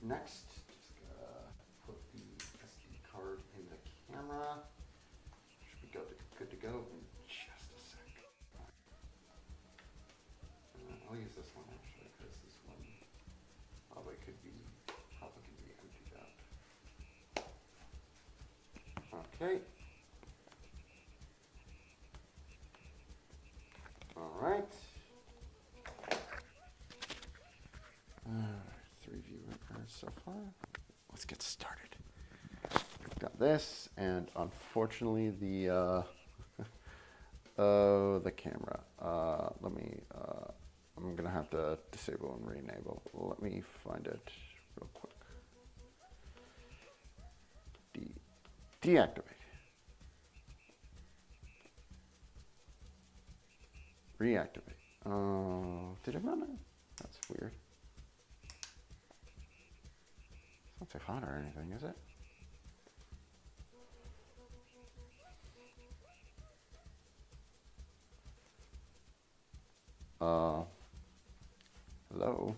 next, just put the SD card in the camera. Should be good to go in just a sec. I'll use this one actually because this one probably could be emptied out. Okay. All right. 3 viewer cards so far. Let's get started. We've got this, and unfortunately the camera. I'm gonna have to disable and re-enable. Let me find it real quick. Deactivate. Reactivate. Oh, did it run it? That's weird. It's not too hot or anything, is it? Hello?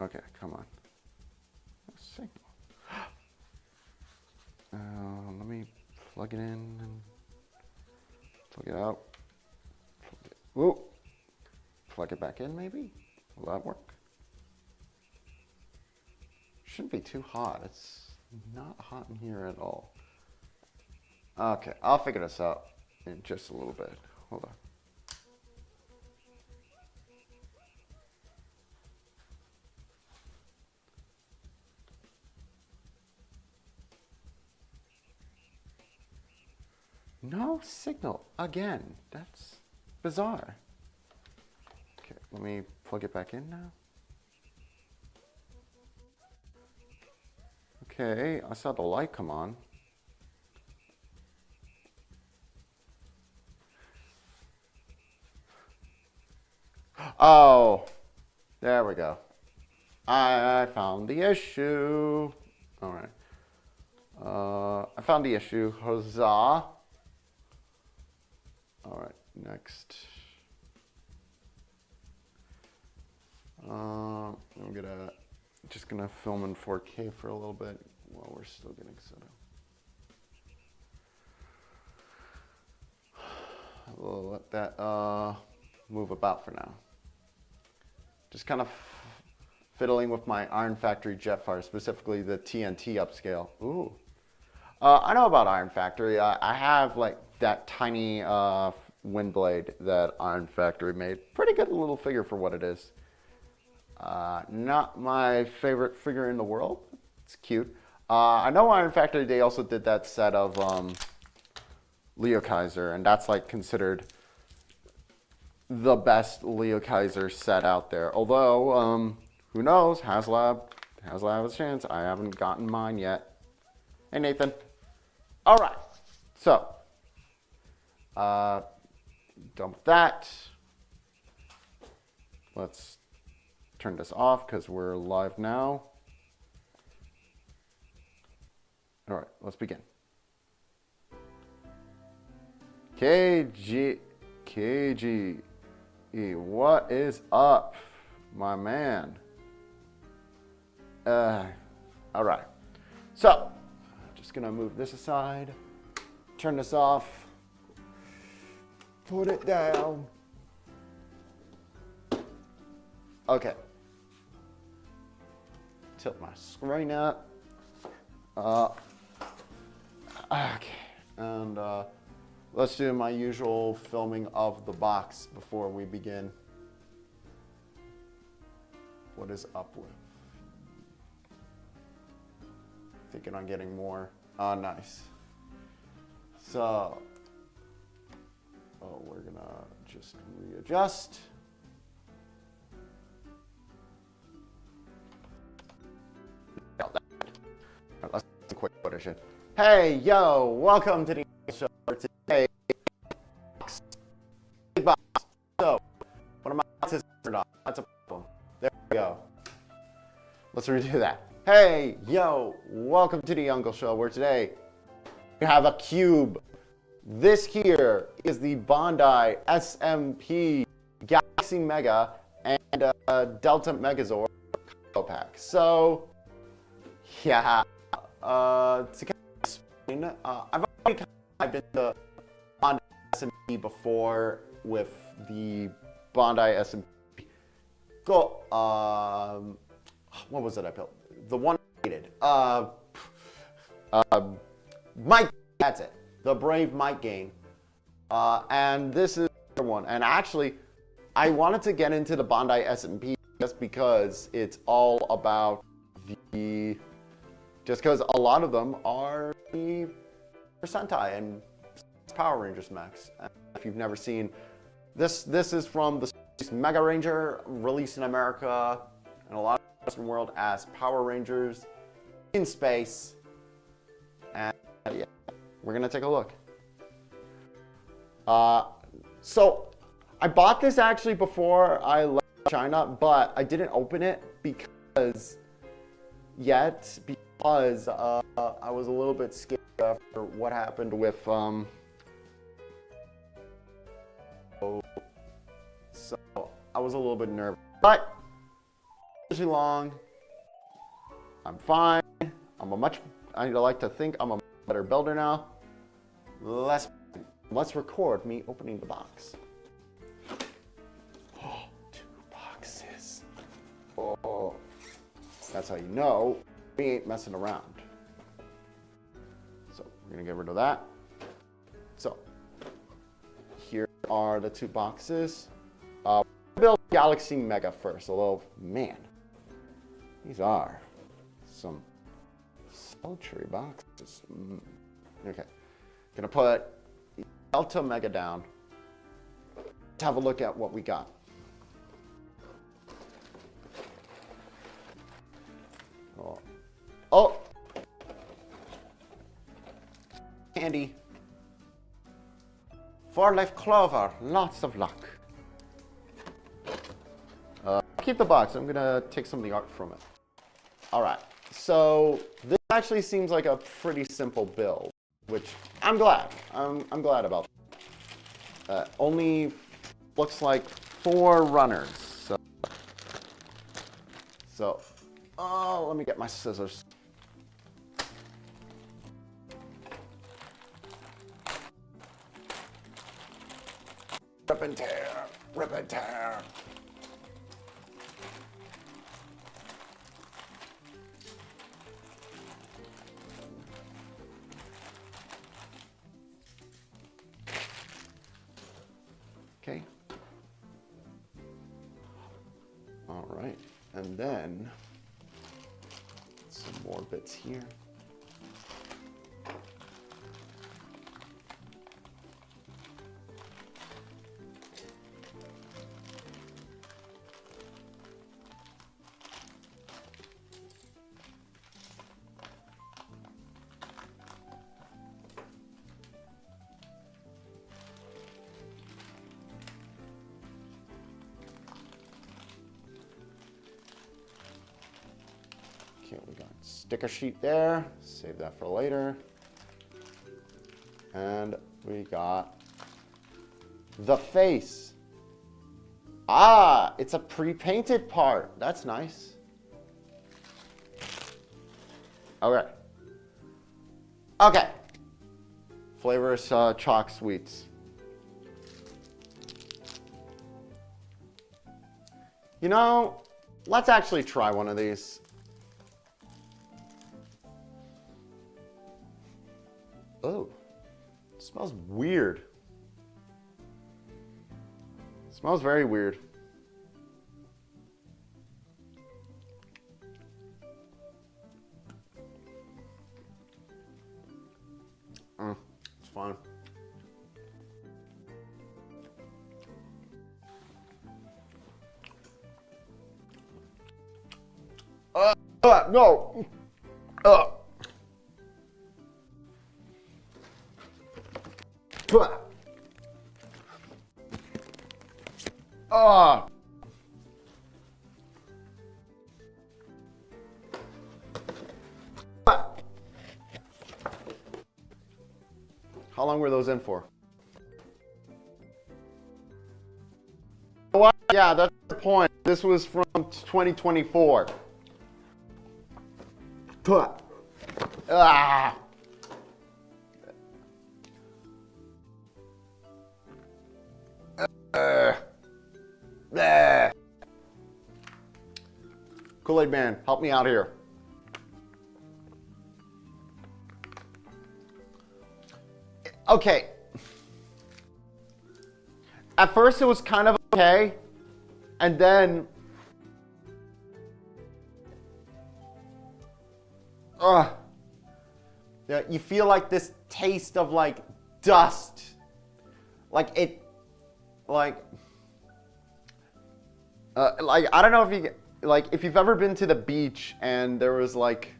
Okay, come on. No signal. Let me plug it in and plug it out. Whoa. Plug it back in, maybe? Will that work? Shouldn't be too hot. It's not hot in here at all. Okay, I'll figure this out in just a little bit. Hold on. No signal again. That's bizarre. Okay, let me plug it back in now. Okay, I saw the light come on. Oh, there we go. I found the issue. All right. I found the issue. Huzzah. All right, next. I'm just gonna film in 4K for a little bit while we're still getting set up. We'll let that move about for now. Just kind of fiddling with my Iron Factory Jetfire, specifically the TNT upscale. Ooh. I know about Iron Factory. I have like that tiny wind blade that Iron Factory made. Pretty good little figure for what it is. Not my favorite figure in the world. It's cute. I know Iron Factory, they also did that set of Leo Kaiser, and that's like considered the best Leo Kaiser set out there. Although, who knows, HasLab has a chance. I haven't gotten mine yet. Hey, Nathan. All right, so done with that. Let's turn this off because we're live now. All right, let's begin. KG, what is up, my man? All right, so just gonna move this aside, turn this off, put it down. Okay. Tilt my screen up. Okay, and let's do my usual filming of the box before we begin. What is up with? Thinking on getting more. Oh, nice. So, we're gonna just readjust. Let's do a quick audition. Hey, yo, welcome to the show today. So, one of my boxes turned off. That's a problem. There we go. Let's redo that. Hey, yo, welcome to the Uncle Show, where today we have a cube. This here is the Bondi SMP Galaxy Mega, and Delta Megazord pack. So, yeah, to kind of explain, I've already kind of into Bondi SMP before with the Bondi SMP. Go, what was it I built? The one I hated. Mike, that's it. The Brave Mike game. And this is the one. And actually, I wanted to get into the Bondi SMP just because it's all about just because a lot of them are the Sentai and Power Rangers mechs. And if you've never seen, this is from the Mega Ranger, released in America and a lot of the Western world as Power Rangers in space. And yeah, we're gonna take a look. So I bought this actually before I left China, but I didn't open it because I was a little bit scared after what happened with so I was a little bit nervous, but too long. I'm fine. I like to think I'm a better builder now. Let's record me opening the box. Oh, 2 boxes. Oh, that's how you know we ain't messing around. So we're gonna get rid of that. So here are the 2 boxes. We'll build Galaxy Mega first. Although, man, these are some sultry boxes. Okay, gonna put Delta Mega down. Let's have a look at what we got. Oh, candy. 4-leaf clover. Lots of luck. Keep the box. I'm gonna take some of the art from it. All right. So this actually seems like a pretty simple build, which I'm glad. I'm glad about. Only looks like 4 runners. So, oh, let me get my scissors. Rip and tear, rip and tear. Okay. All right, and then some more bits here. Okay, we got sticker sheet there. Save that for later. And we got the face. Ah, it's a pre-painted part. That's nice. Okay. Okay. Flavors chalk sweets. You know, let's actually try one of these. Oh, it smells weird. It smells very weird. It's fine. No. How long were those in for? What? Yeah, that's point. This was from 2024. Ah. Kool-Aid Man, help me out here. Okay. At first it was kind of okay, and then yeah, you feel like this taste of like dust. Like it like I don't know if you like if you've ever been to the beach and there was like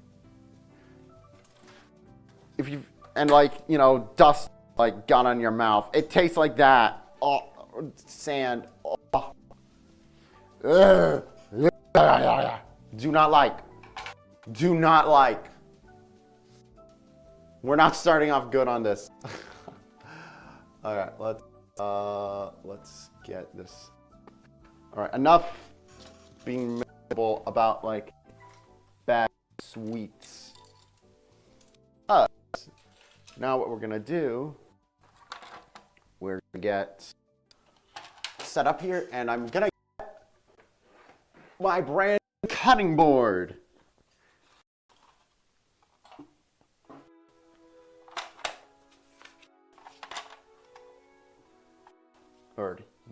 dust like got on your mouth. It tastes like that. Oh, sand. Oh. Do not like. Do not like. We're not starting off good on this. All right, let's get this. All right, enough being miserable about like bad sweets. Now what we're gonna do, we're gonna get set up here, and I'm gonna get my brand new cutting board.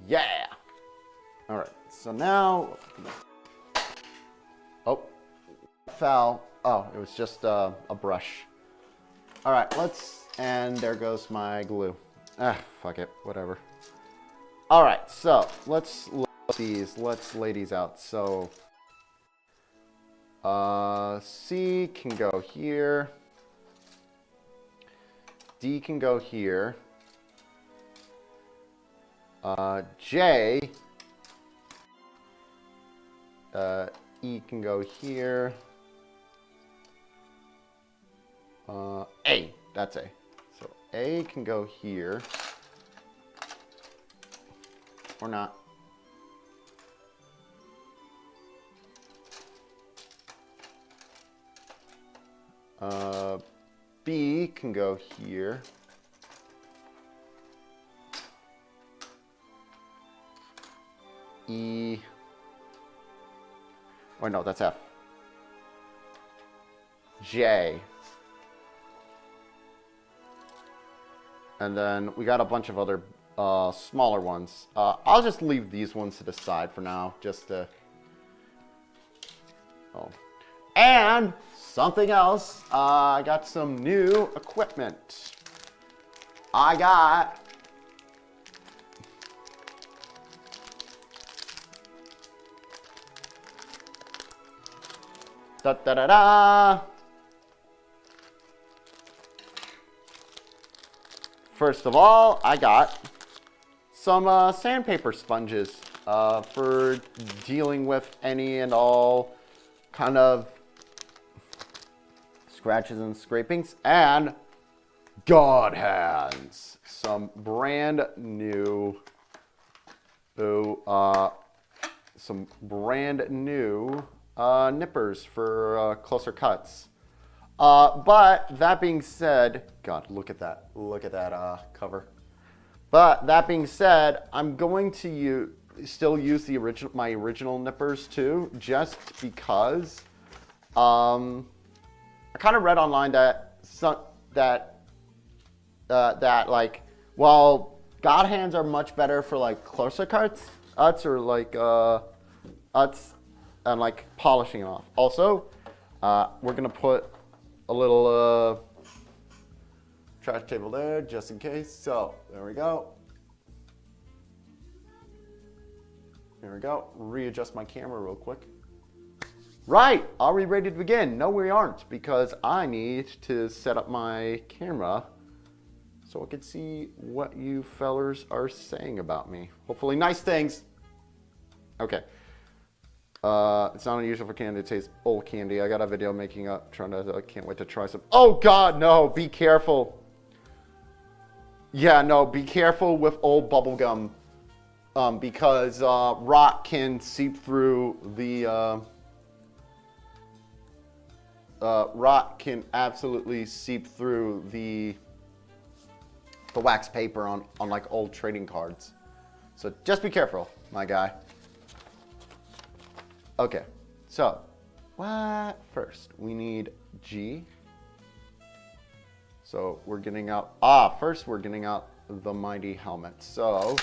Yeah. All right. So now, oh, fell. Oh, it was just a brush. All right. And there goes my glue. Fuck it. Whatever. All right. So let's lay these out. So, C can go here. D can go here. J, E can go here. A, that's A. So A can go here. Or not. B can go here. E. Oh no, that's F. J. And then we got a bunch of other smaller ones. I'll just leave these ones to the side for now, just to. Oh. And something else. I got some new equipment. I got. Da da da da. First of all, I got some sandpaper sponges for dealing with any and all kind of scratches and scrapings, and God hands, some brand new nippers for closer cuts. But that being said, God, look at that cover. But that being said, I'm going to still use my original nippers too, just because. I kind of read online that like, while God hands are much better for like closer cuts or like cuts and like polishing it off. Also, we're gonna put a little trash table there just in case. So there we go. There we go. Readjust my camera real quick. Right, are we ready to begin? No, we aren't, because I need to set up my camera so I can see what you fellers are saying about me. Hopefully nice things. Okay. It's not unusual for candy to taste old candy. I got a video making up, I can't wait to try some. Oh God, no, be careful. Yeah, no, be careful with old bubblegum. because rot can seep through the rot can absolutely seep through the wax paper on like old trading cards. So just be careful, my guy. Okay, so what first? We need G. So we're getting out, first we're getting out the mighty helmet. So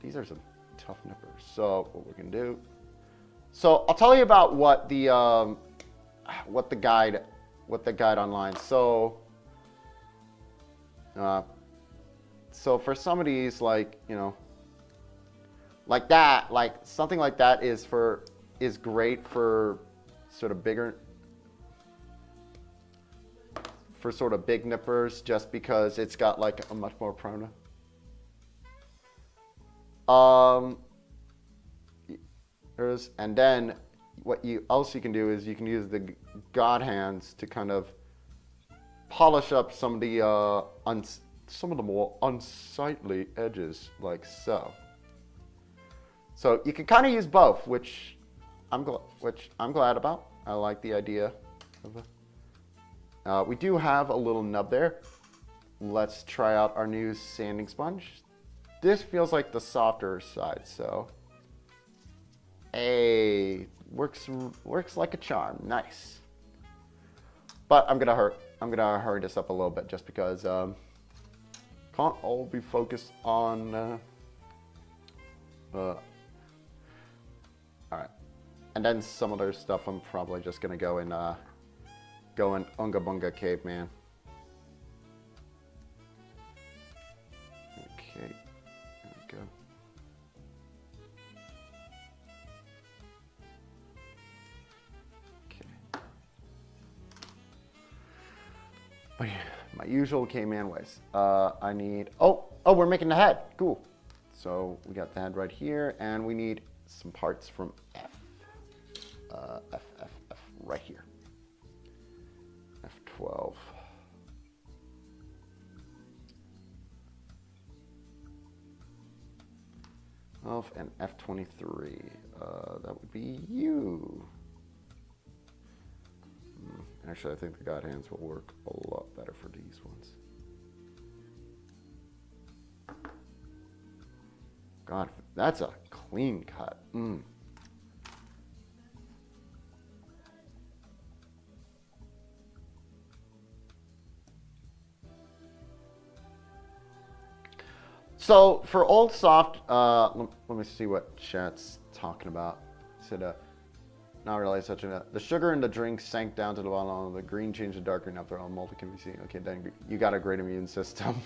these are some tough nippers. So what we're gonna do, so I'll tell you about what the guide online. So for some of these, like, you know, like that, like something like that is great for sort of bigger, for sort of big nippers, just because it's got like a much more prona. And then what you can do is you can use the god hands to kind of polish up some of the more unsightly edges, like so. So you can kind of use both, which I'm glad about. I like the idea of it. We do have a little nub there. Let's try out our new sanding sponge. This feels like the softer side, so hey, works like a charm. Nice. But I'm gonna hurry this up a little bit, just because can't all be focused on. All right, and then some other stuff. I'm probably just gonna go in Unga Bunga Caveman. Okay, there we go. Okay. My usual caveman ways. I need, oh, we're making the head. Cool. So we got the head right here, and we need some parts from F. F right here. F12. And F23. That would be you. Actually, I think the god hands will work a lot better for these ones. God, that's a clean cut. So for old soft, let me see what chat's talking about. He said, not really such a. The sugar in the drink sank down to the bottom. The green changed to darker, and after all, multi can be seen. Okay, then you got a great immune system.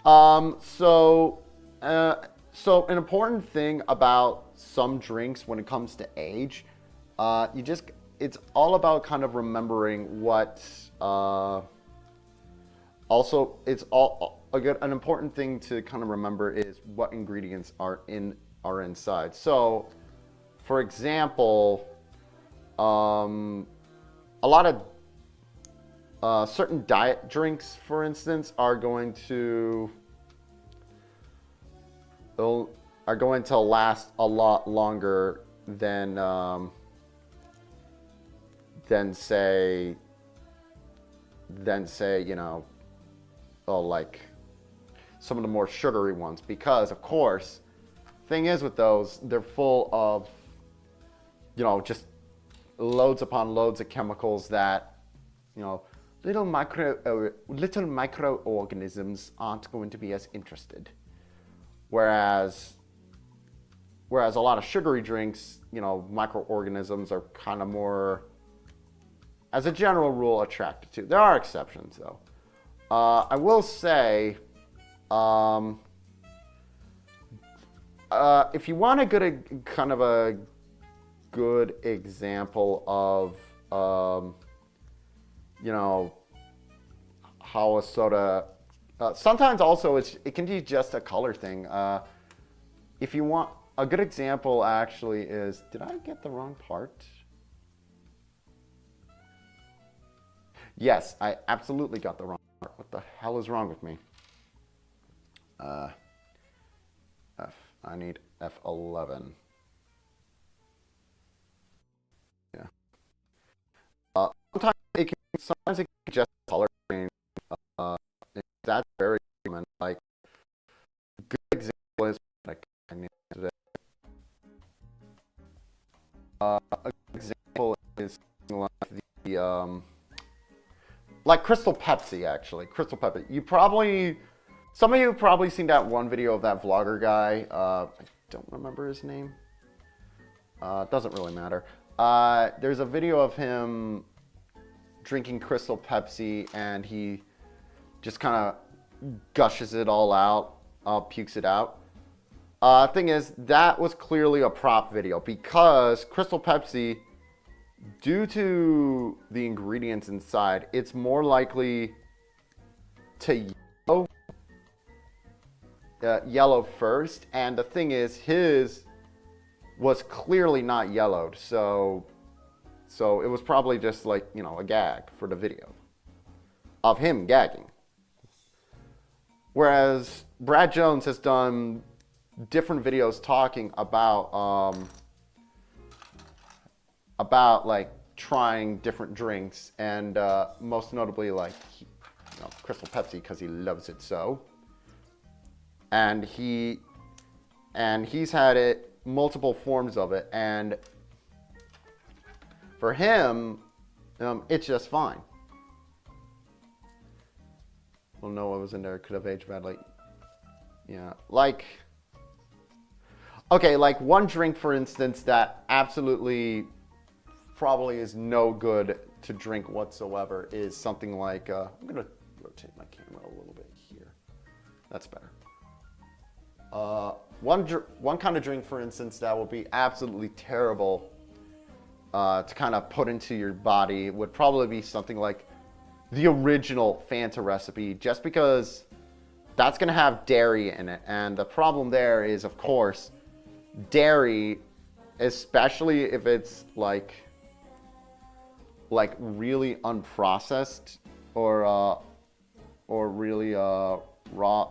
So an important thing about some drinks when it comes to age, it's all about kind of remembering what. Also, it's an important thing to kind of remember is what ingredients are inside. So, for example, a lot of certain diet drinks, for instance, are going to last a lot longer than say you know, like some of the more sugary ones, because of course, thing is with those, they're full of, you know, just loads upon loads of chemicals that, you know, little microorganisms aren't going to be as interested. Whereas a lot of sugary drinks, you know, microorganisms are kind of more, as a general rule, attracted to. There are exceptions, though. I will say, if you want a good example of, you know, how a soda. Sometimes also it can be just a color thing. If you want a good example, actually, is, did I get the wrong part? Yes, I absolutely got the wrong part. What the hell is wrong with me? I need F11. Yeah. Sometimes it can just color change. That's very common. Like, a good example is like today. A good example is like the like Crystal Pepsi, actually. Crystal Pepsi. Some of you have probably seen that one video of that vlogger guy. I don't remember his name. It doesn't really matter. There's a video of him drinking Crystal Pepsi, and he just kind of gushes it all out, pukes it out. Thing is, that was clearly a prop video because Crystal Pepsi, due to the ingredients inside, it's more likely to yellow first. And the thing is, his was clearly not yellowed, so it was probably just like, you know, a gag for the video of him gagging. Whereas Brad Jones has done different videos talking about like trying different drinks, and most notably like Crystal Pepsi, because he loves it so. And he's had it, multiple forms of it, and for him, it's just fine. Well, no, what was in there could have aged badly. Yeah, like, okay, like one drink, for instance, that absolutely probably is no good to drink whatsoever is something like, I'm gonna rotate my camera a little bit here. That's better. One kind of drink, for instance, that would be absolutely terrible to kind of put into your body would probably be something like the original Fanta recipe, just because that's going to have dairy in it. And the problem there is, of course, dairy, especially if it's like really unprocessed or really raw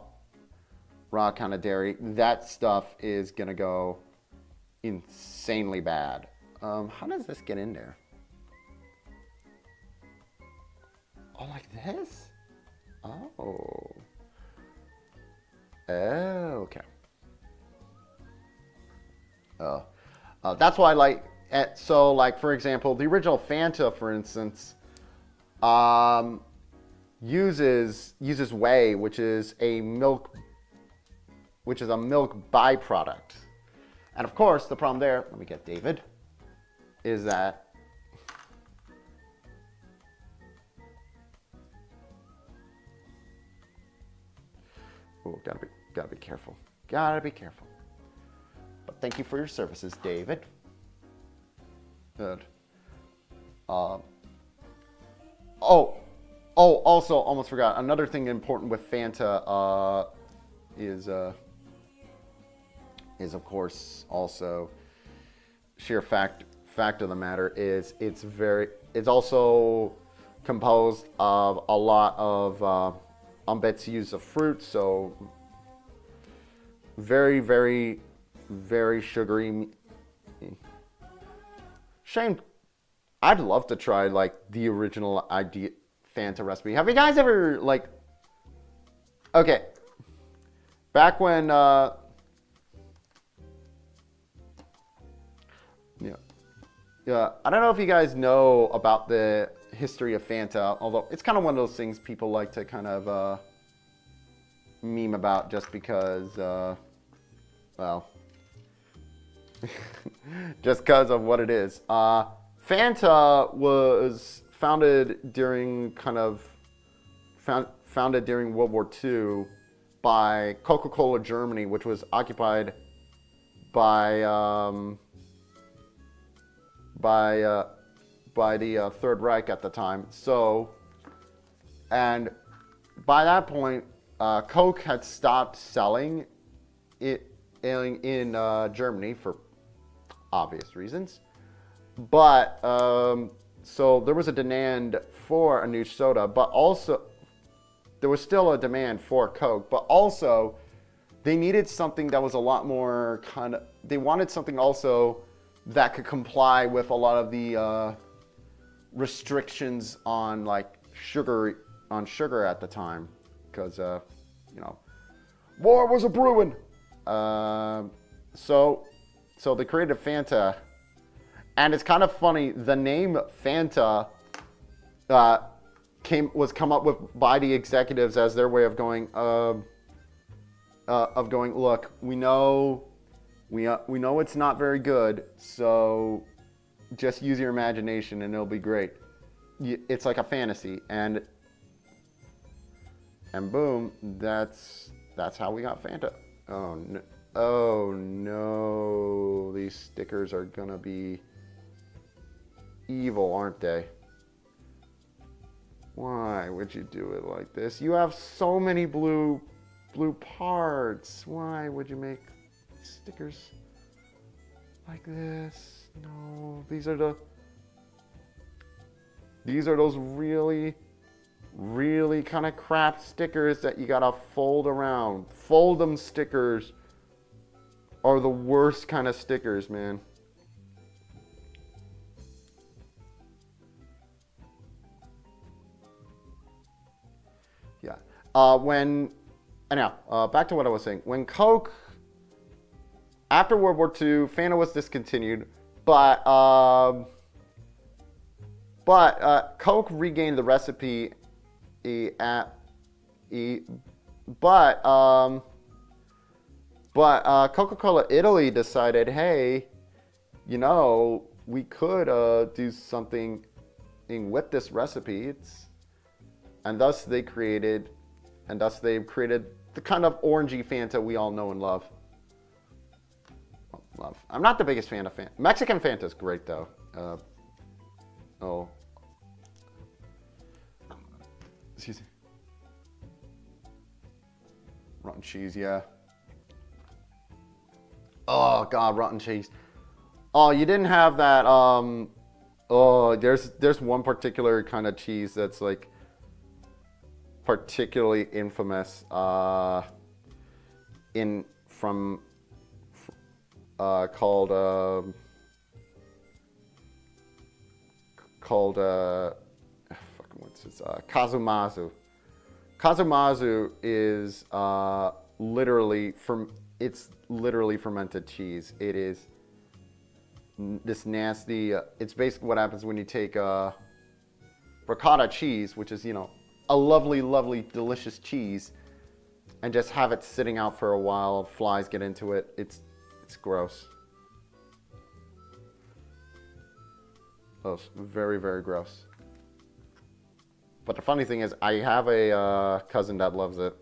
kind of dairy, that stuff is gonna go insanely bad. How does this get in there? Oh, like this? Oh. Okay. That's why, like, so, like, for example, the original Fanta, for instance, uses whey, which is a milk byproduct. And of course, the problem there, let me get David, is that gotta be careful. Gotta be careful. But thank you for your services, David. Good. Also, almost forgot. Another thing important with Fanta is of course also sheer fact of the matter is it's also composed of a lot of bits use of fruit, so very, very, very sugary. Shame. I'd love to try like the original idea Fanta recipe. Have you guys ever like? Okay, back when yeah, I don't know if you guys know about the history of Fanta, although it's kind of one of those things people like to kind of meme about just because, well, just because of what it is. Fanta was founded during founded during World War II by Coca-Cola Germany, which was occupied by the Third Reich at the time. So, and by that point, Coke had stopped selling it in Germany for obvious reasons. But so there was a demand for a new soda, but also there was still a demand for Coke. But also they needed something that was a lot more kind of, they wanted something also that could comply with a lot of the restrictions on like sugar at the time, because you know, war was a brewing. So they created Fanta, and it's kind of funny. The name Fanta was come up with by the executives as their way of going, look, we know it's not very good, so just use your imagination and it'll be great. It's like a fantasy, and boom, that's how we got Fanta. Oh no, these stickers are gonna be evil, aren't they? Why would you do it like this? You have so many blue parts. Why would you make stickers like this? No, these are those really kind of crap stickers that you gotta fold around. Fold 'em stickers are the worst kind of stickers, man. Yeah. Anyhow, back to what I was saying. When Coke, after World War II, Fanta was discontinued, but Coke regained the recipe. But Coca-Cola Italy decided, hey, you know, we could do something with this recipe. And thus they created the kind of orangey Fanta we all know and love. I'm not the biggest fan of Fanta. Mexican Fanta is great though. Excuse me. Rotten cheese, yeah. Oh God, rotten cheese. Oh, you didn't have that. Oh, there's one particular kind of cheese that's like particularly infamous. Called what's this? Kazumazu. Kazumazu is literally fermented cheese. It is this nasty. It's basically what happens when you take ricotta cheese, which is, you know, a lovely, lovely, delicious cheese, and just have it sitting out for a while. Flies get into it. It's gross. Oh, it's very, very gross. But the funny thing is, I have a cousin that loves it.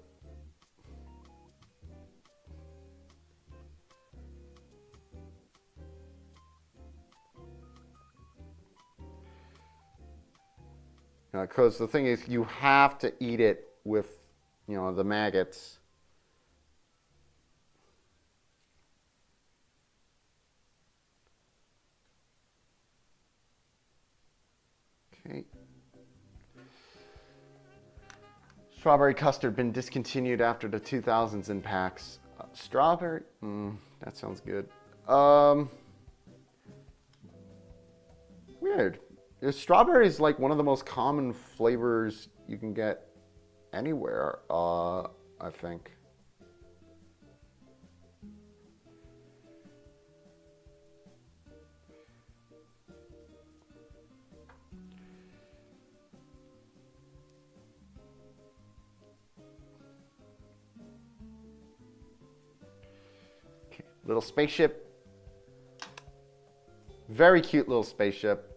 Because the thing is, you have to eat it with, you know, the maggots. Okay. Strawberry custard been discontinued after the 2000s in packs. Strawberry? That sounds good. Weird. Strawberry is like one of the most common flavors you can get anywhere, I think. Okay. Little spaceship. Very cute little spaceship.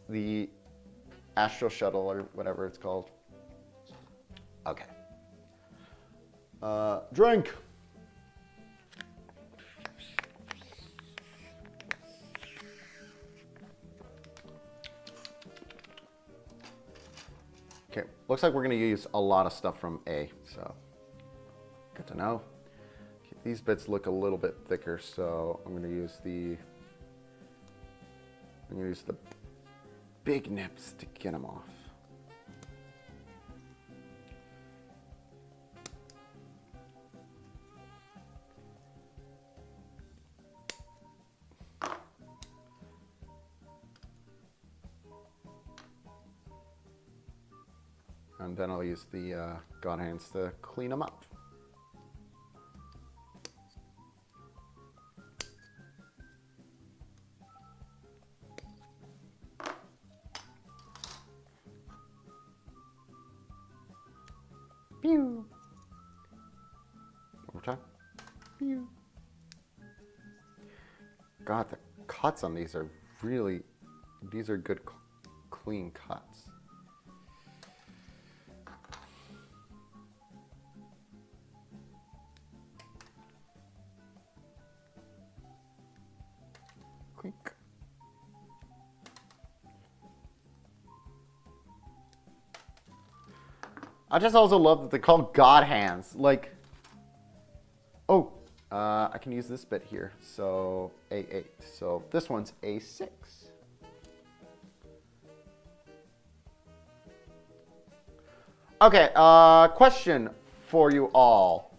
The Astro shuttle or whatever it's called. Okay. Drink. Okay, looks like we're going to use a lot of stuff from A, so good to know. Okay, these bits look a little bit thicker, so I'm going to use the big nips to get them off. And then I'll use the God hands to clean them up. Pew. One more time. Pew. God, the cuts on these are really, these are good, clean cuts. Quick. I just also love that they call God hands. Like, oh, I can use this bit here. So A8. So this one's A6. Okay, question for you all.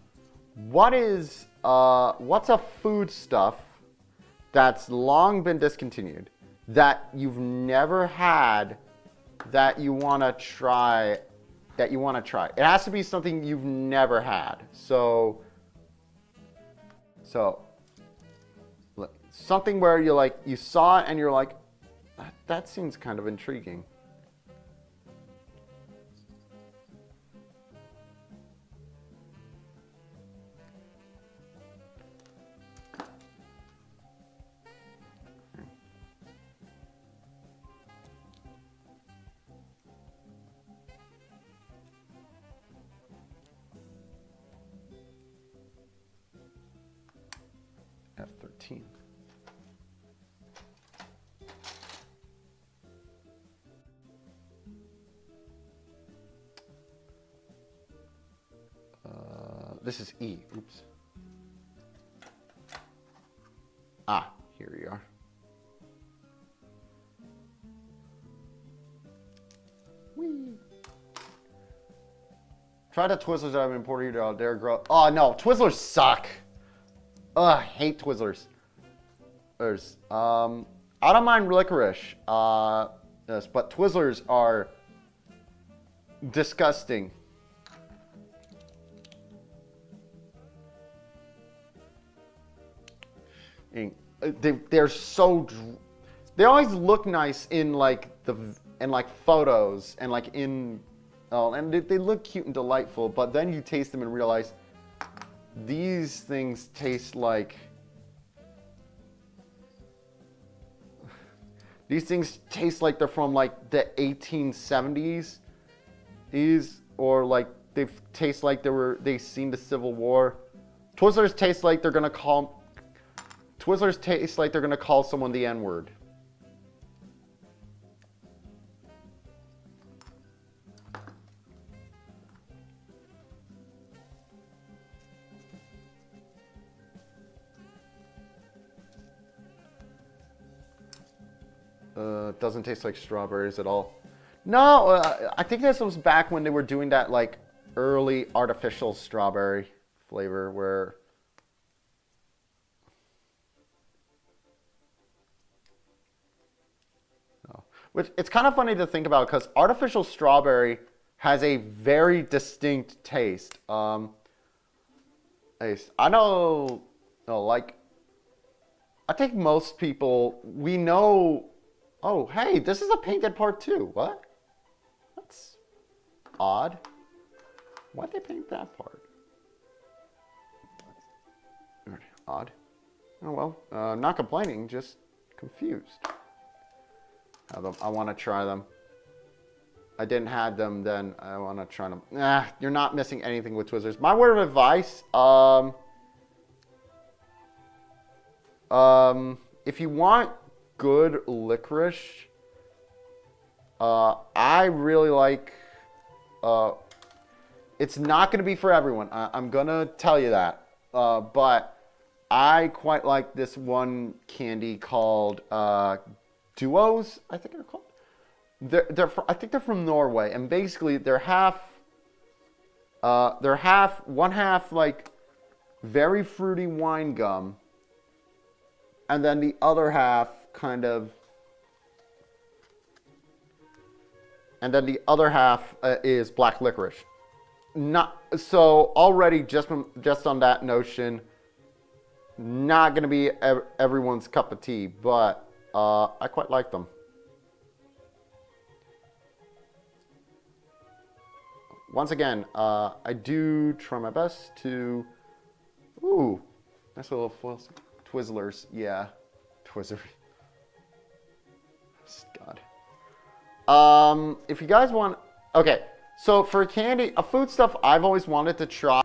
What's a foodstuff that's long been discontinued that you've never had that you want to try? It has to be something you've never had. So something where you saw it and you're like, that seems kind of intriguing. F13. This is E. Oops. Ah, here we are. Whee. Try the Twizzlers that I've been importing out there. Oh no, Twizzlers suck. Ugh, I hate Twizzlers. There's I don't mind licorice, yes, but Twizzlers are disgusting. They're so. They always look nice in photos and and they look cute and delightful. But then you taste them and realize these things taste like. These things taste like they're from the 1870s. They taste like they've seen the Civil War. Twizzlers taste like they're gonna call. Twizzlers taste like they're gonna call someone the N-word. Doesn't taste like strawberries at all. No, I think this was back when they were doing that early artificial strawberry flavor where. No. Which it's kind of funny to think about because artificial strawberry has a very distinct taste. I know, I think most people, we know. Oh, hey, this is a painted part too. What? That's odd. Why'd they paint that part? Odd. Oh well, not complaining, just confused. I want to try them. I didn't have them then. I want to try them. You're not missing anything with Twizzlers. My word of advice, if you want good licorice, I really like, it's not going to be for everyone. I'm going to tell you that. But I quite like this one candy called Duos, I think they're called. I think they're from Norway, and basically they're one half very fruity wine gum, and then the other half kind of and then the other half is black licorice. Not so already just on that notion, not gonna be everyone's cup of tea, but I quite like them. Once again, I do try my best to. Ooh, nice little Twizzlers. Yeah, Twizzlers. God. If you guys want, okay. So for candy, a food stuff I've always wanted to try.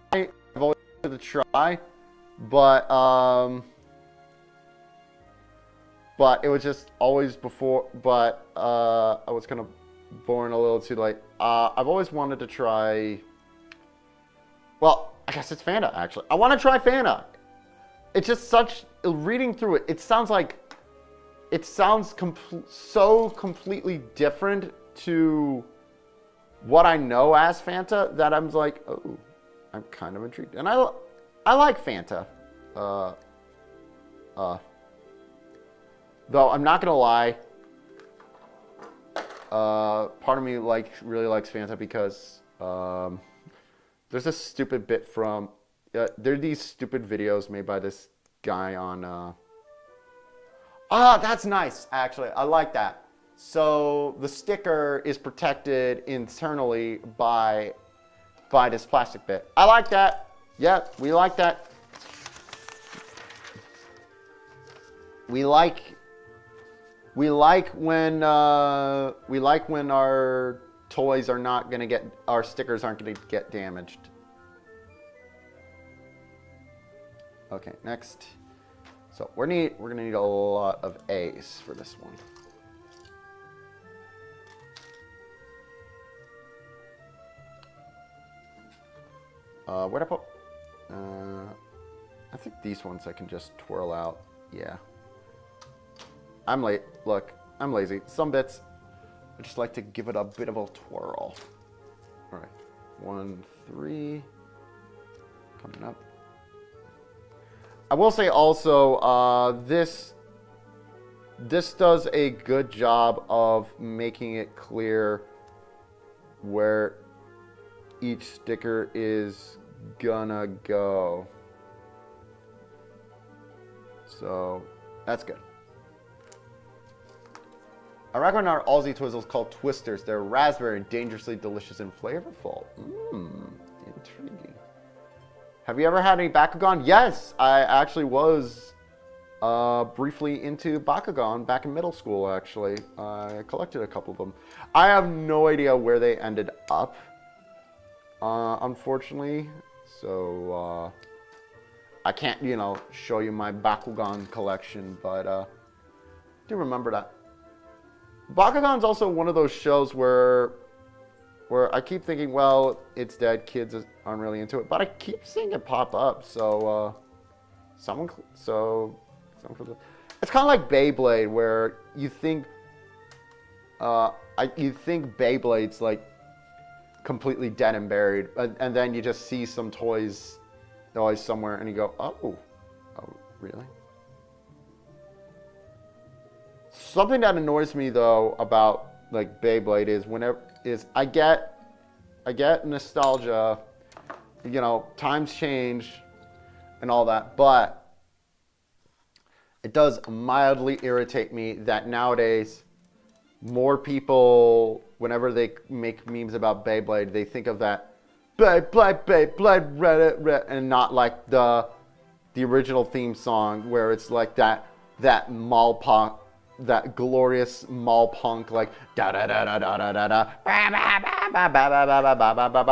But it was just always before. But I was kind of born a little too late. I've always wanted to try. Well, I guess it's Fanta actually. I want to try Fanta. It's just such reading through it. It sounds like. It sounds so completely different to what I know as Fanta that I'm like, oh, I'm kind of intrigued. And I like Fanta. Though I'm not gonna lie, part of me really likes Fanta because there's this stupid bit from there are these stupid videos made by this guy on that's nice actually. I like that. So the sticker is protected internally by this plastic bit. I like that. Yep, we like that. We like when our toys are not gonna get, our stickers aren't gonna get damaged. Okay, next. So we're gonna need a lot of A's for this one. Where'd I put? I think these ones I can just twirl out. Yeah. I'm late. Look, I'm lazy. Some bits, I just like to give it a bit of a twirl. All right, 1, 3, coming up. I will say also, this does a good job of making it clear where each sticker is gonna go. So that's good. I recommend our Aussie Twizzles called Twisters. They're raspberry, dangerously delicious and flavorful. Intriguing. Have you ever had any Bakugan? Yes, I actually was briefly into Bakugan back in middle school, actually. I collected a couple of them. I have no idea where they ended up, unfortunately. So, I can't, show you my Bakugan collection, but I do remember that. Bakugan's also one of those shows where I keep thinking, well, it's dead, kids aren't really into it, but I keep seeing it pop up. So it's kind of like Beyblade, where you think Beyblade's like completely dead and buried, and then you just see some toys somewhere, and you go, oh, really? Something that annoys me though about like Beyblade is I get nostalgia, times change and all that, but it does mildly irritate me that nowadays more people, whenever they make memes about Beyblade, they think of that Beyblade, red, and not like the original theme song where it's like that mall punk, that glorious mall punk, like da da da da da da da da ba ba ba ba ba ba ba ba ba ba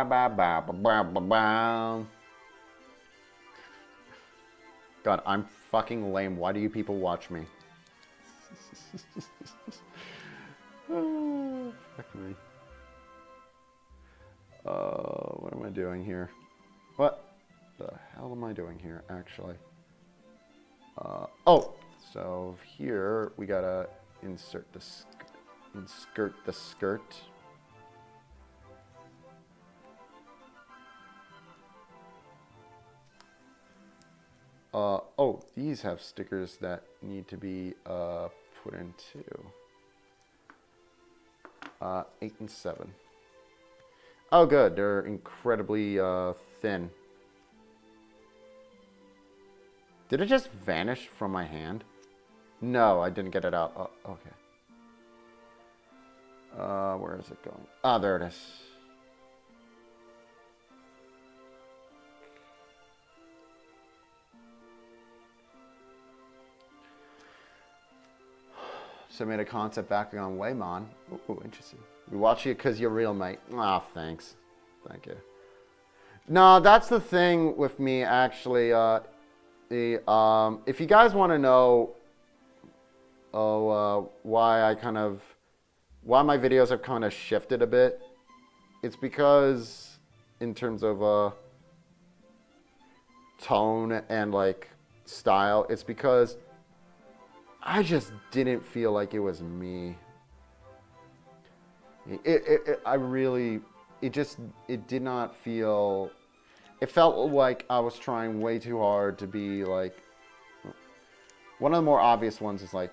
ba ba ba ba ba. God, I'm fucking lame. Why do you people watch me? Fuck me. What am I doing here? What the hell am I doing here, actually? So here we gotta insert the insert the skirt. These have stickers that need to be put in too. 8 and 7. Oh, good. They're incredibly thin. Did it just vanish from my hand? No, I didn't get it out. Oh, okay. Where is it going? Ah, there it is. So I made a concept back on Waymon. Ooh, interesting. We watch it because you're real, mate. Ah, thanks. Thank you. No, that's the thing with me, actually. If you guys want to know why my videos have kind of shifted a bit, it's because in terms of tone and like style, it's because I just didn't feel like it was me. It did not feel, it felt like I was trying way too hard to be like, one of the more obvious ones is like,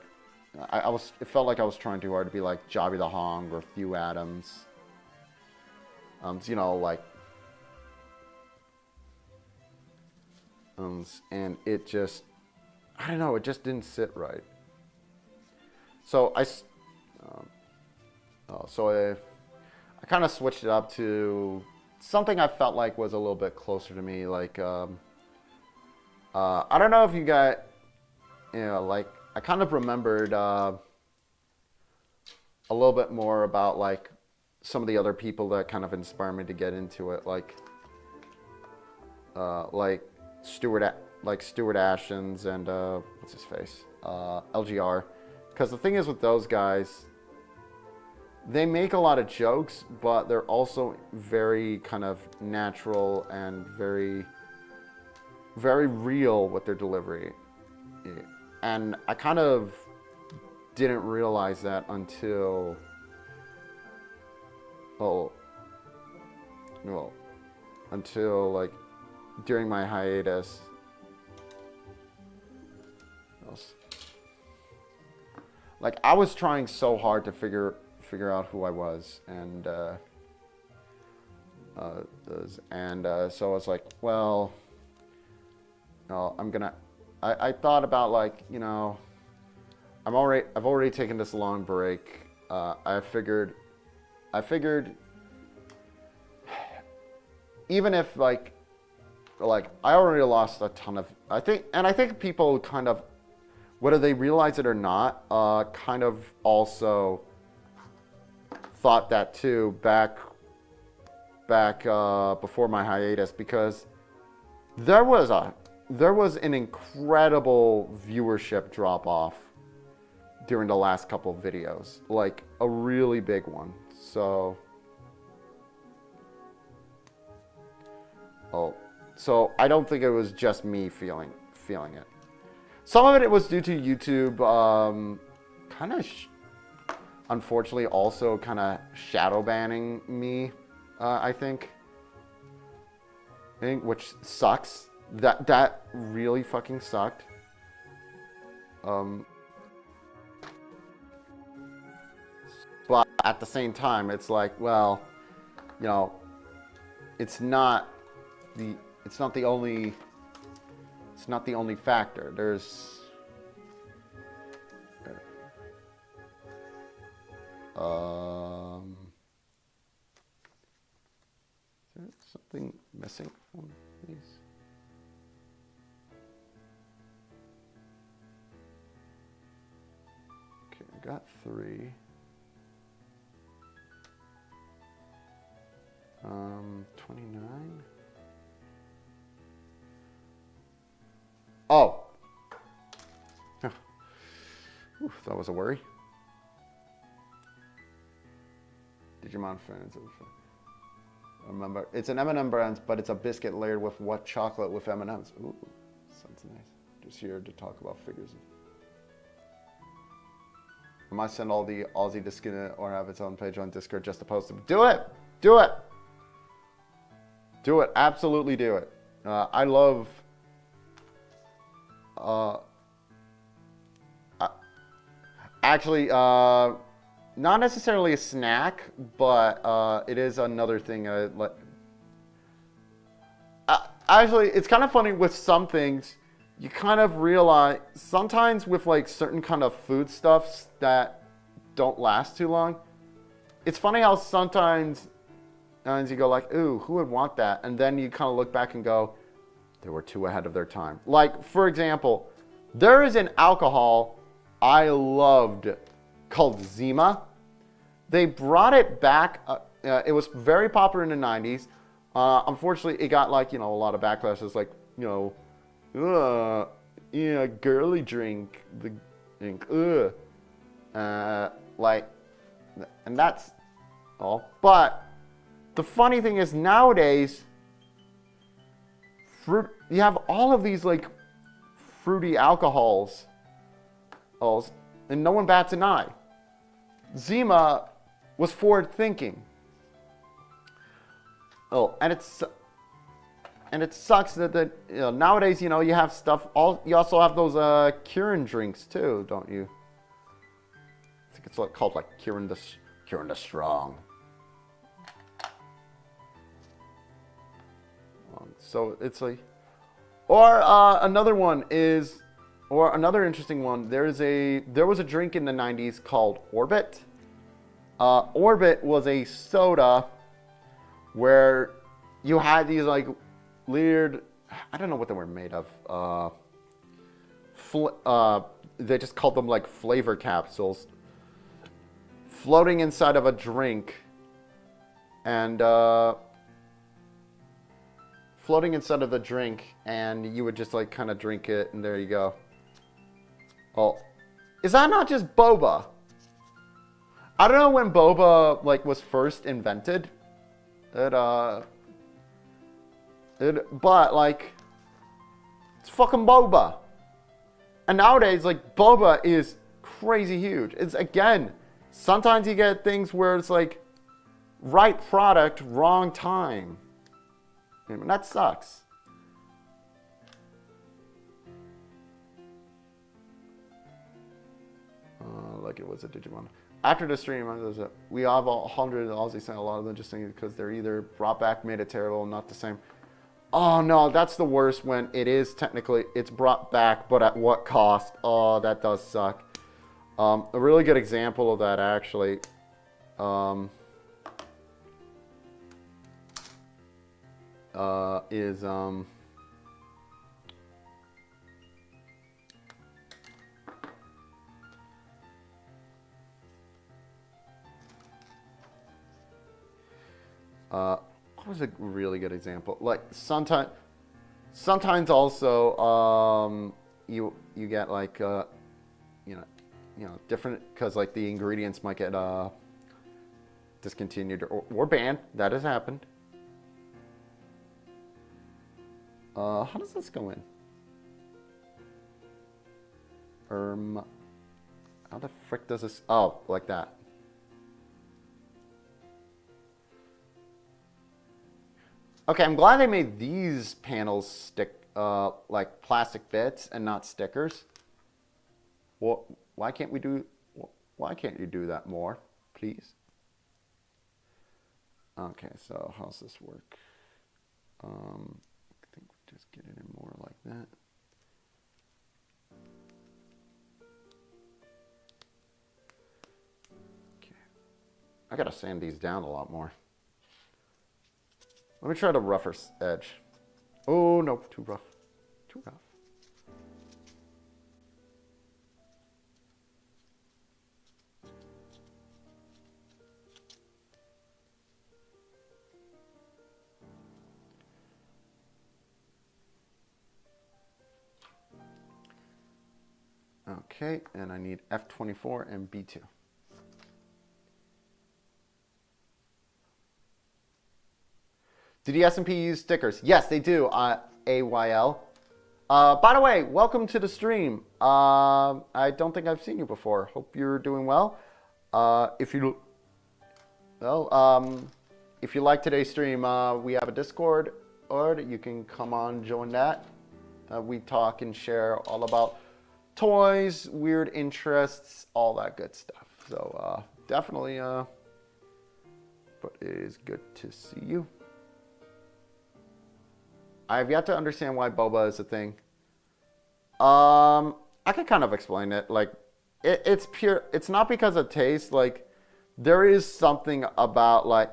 it felt like I was trying too hard to be like Jobby the Hong or Few Adams. You know, like, and it just, I don't know, it just didn't sit right. So I kind of switched it up to something I felt like was a little bit closer to me. Like, I don't know if you got, you know, like, I kind of remembered a little bit more about like some of the other people that kind of inspired me to get into it, like Stuart Ashens and what's his face, LGR. Because the thing is with those guys, they make a lot of jokes, but they're also very kind of natural and very, very real with their delivery. And I kind of didn't realize that until, until like during my hiatus. Like, I was trying so hard to figure out who I was, and so I was like, well, no, I thought about, like, you know, I've already taken this long break. I figured even if like I already lost a ton of, I think people kind of, whether they realize it or not, kind of also thought that too back before my hiatus, because there was an incredible viewership drop off during the last couple of videos, like a really big one. So I don't think it was just me feeling it. Some of it was due to YouTube, kind of, unfortunately, also kind of shadow banning me. I think, which sucks. That really fucking sucked. But at the same time, it's like, well, you know, it's not the only factor. There's is there something missing from these? Okay, I got 3. 29. Oh. Oof, that was a worry. Digimon fans. Remember, it's an M&M brand, but it's a biscuit layered with what chocolate with M&Ms. Ooh, sounds nice. Just here to talk about figures. I might send all the Aussie to skin it or have its own page on Discord just to post them. Do it! Do it! Do it. Absolutely do it. I love... actually, not necessarily a snack, but it is another thing. Actually, it's kind of funny with some things. You kind of realize sometimes with like certain kind of foodstuffs that don't last too long. It's funny how sometimes you go like, ooh, who would want that? And then you kind of look back and go, they were too ahead of their time. Like, for example, there is an alcohol I loved called Zima. They brought it back. It was very popular in the 90s. Unfortunately, it got like, a lot of backlash. It's like, girly drink, the drink, and that's all. But the funny thing is nowadays, you have all of these like fruity alcohols, and no one bats an eye. Zima was forward thinking. Oh, and it sucks that nowadays you have stuff. You also have those Kirin drinks too, don't you? I think it's called like Kirin the Strong. So it's like, or another interesting one. There was a drink in the 90s called Orbit. Orbit was a soda where you had these like weird, I don't know what they were made of. They just called them like flavor capsules, floating inside of a drink, and you would just like kind of drink it, and there you go. Oh, is that not just boba? I don't know when boba like was first invented. But like, it's fucking boba. And nowadays, like, boba is crazy huge. It's, again, sometimes you get things where it's like, right product, wrong time. And that sucks. Like it was a Digimon. After the stream, we have 100 Aussie saying a lot of them just saying because they're either brought back, made it terrible, not the same. Oh no, that's the worst when it is technically, it's brought back, but at what cost? Oh, that does suck. A really good example of that actually is what was a really good example? Like sometimes also you get like different, because like the ingredients might get discontinued or banned. That has happened. How does this go in? How the frick does this? Oh, like that. Okay, I'm glad they made these panels stick like plastic bits and not stickers. Well, why can't you do that more, please? Okay, so how's this work? I think we just get it in more like that. Okay, I gotta sand these down a lot more. Let me try the rougher edge. Oh, no, too rough. Too rough. Okay, and I need F24 and B2. Do the SMP use stickers? Yes, they do. AYL. By the way, welcome to the stream. I don't think I've seen you before. Hope you're doing well. If you like today's stream, we have a Discord, or you can come on, join that. We talk and share all about toys, weird interests, all that good stuff. So definitely, but it is good to see you. I have yet to understand why boba is a thing. I can kind of explain it. Like, it's pure. It's not because of taste. Like, there is something about, like,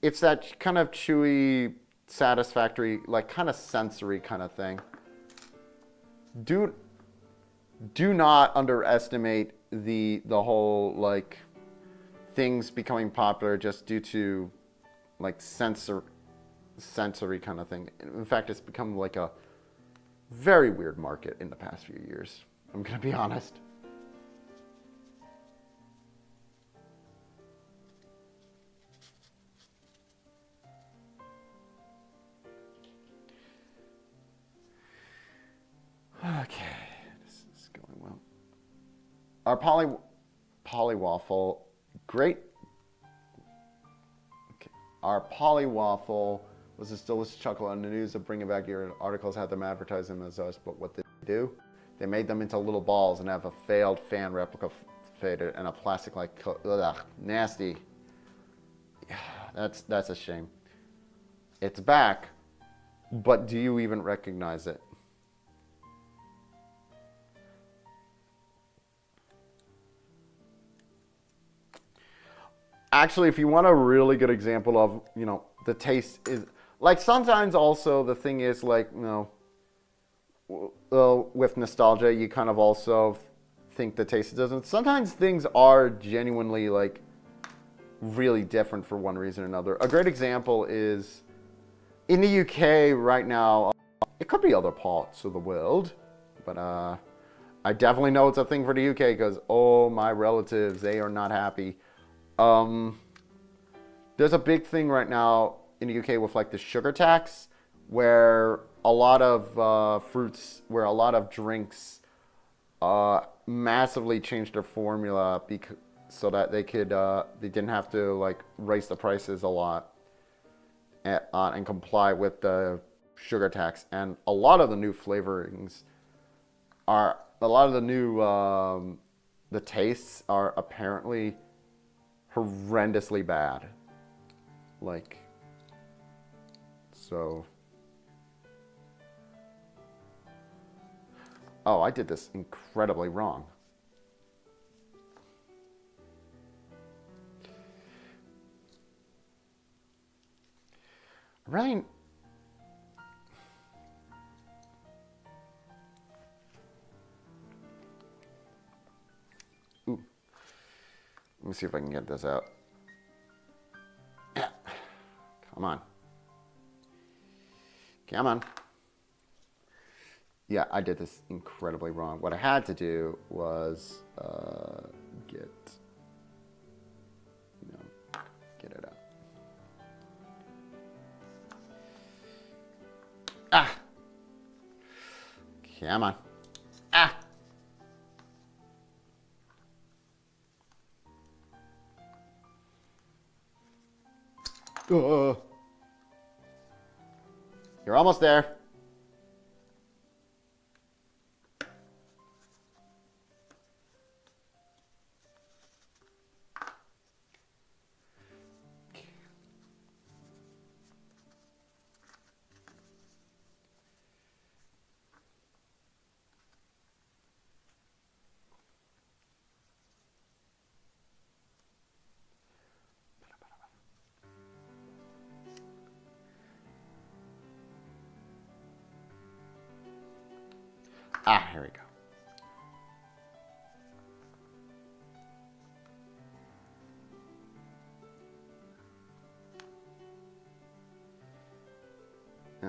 it's that kind of chewy, satisfactory, like, kind of sensory kind of thing. Do not underestimate the whole, like, things becoming popular just due to, like, sensory kind of thing. In fact, it's become like a very weird market in the past few years. I'm gonna be honest. Okay, this is going well. Our polywaffle, great. Okay. Our polywaffle was this delicious chocolate on the news of bringing back your articles had them advertise them as us, but what did they do? They made them into little balls and have a failed fan replica faded and a plastic like nasty. Yeah, that's a shame. It's back, but do you even recognize it? Actually, if you want a really good example of, you know, the taste is, like, sometimes also the thing is, like, you know, with nostalgia, you kind of also think the taste doesn't. Sometimes things are genuinely, like, really different for one reason or another. A great example is, in the UK right now, it could be other parts of the world, but I definitely know it's a thing for the UK because, oh, my relatives, they are not happy. There's a big thing right now in the UK with, like, the sugar tax, where a lot of fruits, where a lot of drinks massively changed their formula so that they could they didn't have to, like, raise the prices a lot and comply with the sugar tax. And a lot of the new flavorings are, a lot of the new the tastes are apparently horrendously bad. Like, so. Oh, I did this incredibly wrong. Right. Ooh. Let me see if I can get this out. Yeah. Come on. Come on. Yeah, I did this incredibly wrong. What I had to do was get it out. Ah! Come on. Ah! You're almost there. Ah, here we go.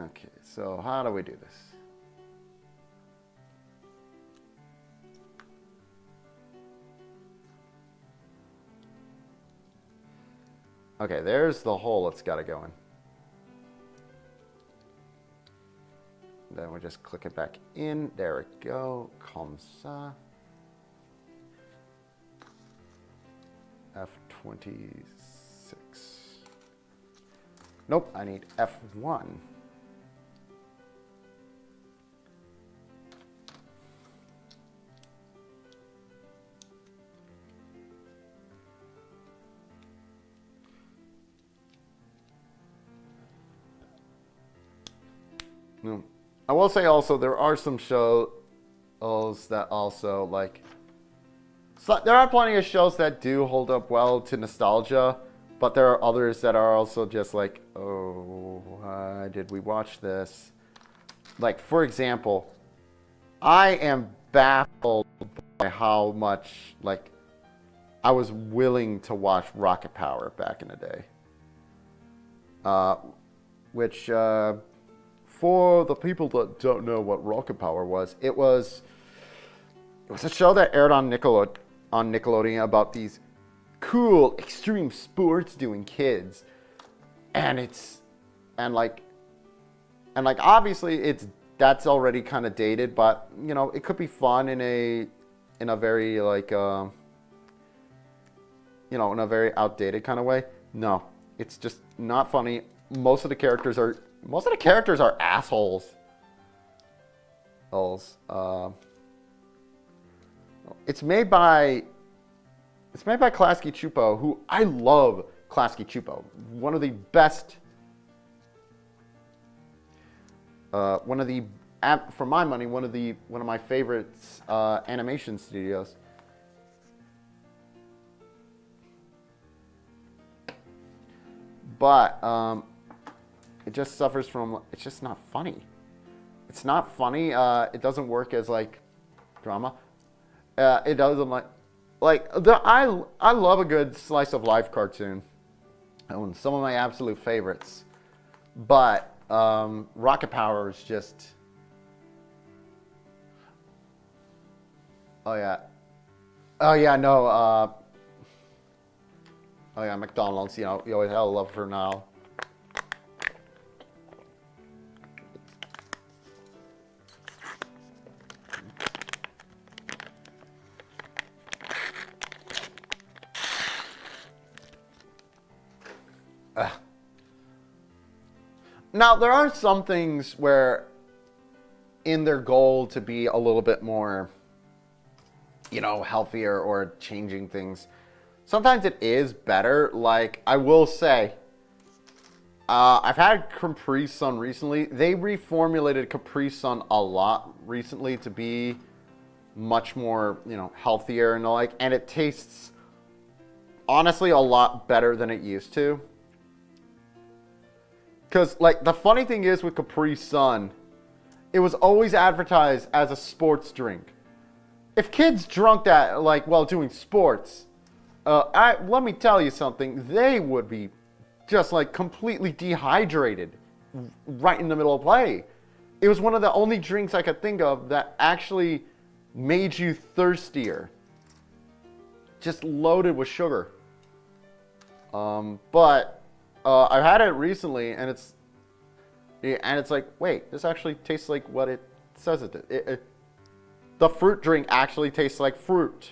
Okay, so how do we do this? Okay, there's the hole it's got to go in. Then we just click it back in. There we go. Comme ça. F26. Nope, I need F1. I will say also there are some shows that also like. So there are plenty of shows that do hold up well to nostalgia, but there are others that are also just like, oh, why did we watch this? Like, for example, I am baffled by how much, like, I was willing to watch Rocket Power back in the day. Which, for the people that don't know what Rocket Power was, it was a show that aired on Nickelodeon about these cool extreme sports doing kids, and obviously that's already kind of dated, but you know, it could be fun in a very like you know, in a very outdated kind of way. No, it's just not funny. Most of the characters are assholes. It's made by Klasky Chupo, who I love. Klasky Chupo, one of the best, for my money, one of my favorites animation studios. But it just suffers from, it's just not funny. It's not funny. It doesn't work as like drama. It doesn't I love a good slice of life cartoon. And some of my absolute favorites. But Rocket Power is just. Oh yeah. Oh yeah, no. Oh yeah, McDonald's. You know, you always had a love for now. Now, there are some things where, in their goal to be a little bit more, you know, healthier or changing things, sometimes it is better. Like, I will say, I've had Capri Sun recently. They reformulated Capri Sun a lot recently to be much more, you know, healthier and the like, and it tastes, honestly, a lot better than it used to. Because, like, the funny thing is with Capri Sun, it was always advertised as a sports drink. If kids drunk that, like, while doing sports, let me tell you something, they would be just, like, completely dehydrated right in the middle of play. It was one of the only drinks I could think of that actually made you thirstier. Just loaded with sugar. But I've had it recently, and it's like, wait, this actually tastes like what it says it did. The fruit drink actually tastes like fruit.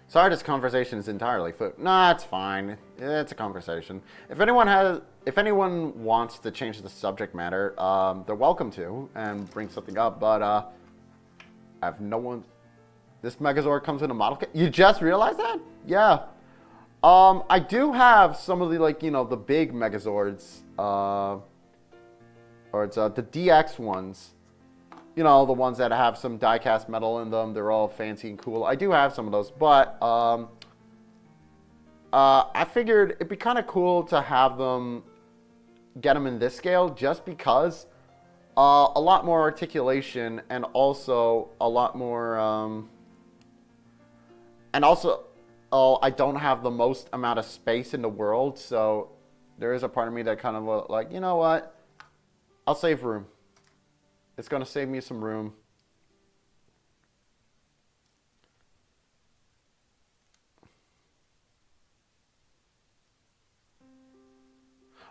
Sorry, this conversation is entirely food. Nah, it's fine. It's a conversation. If anyone wants to change the subject matter, they're welcome to and bring something up. But I have no one. This Megazord comes in a model kit. You just realized that? Yeah. I do have some of the, like, you know, the big Megazords, or it's the DX ones. You know, the ones that have some die-cast metal in them. They're all fancy and cool. I do have some of those, but I figured it'd be kind of cool to have them, get them in this scale, just because a lot more articulation and also a lot more, and also, I don't have the most amount of space in the world, so there is a part of me that kind of like, you know what, I'll save room. It's going to save me some room.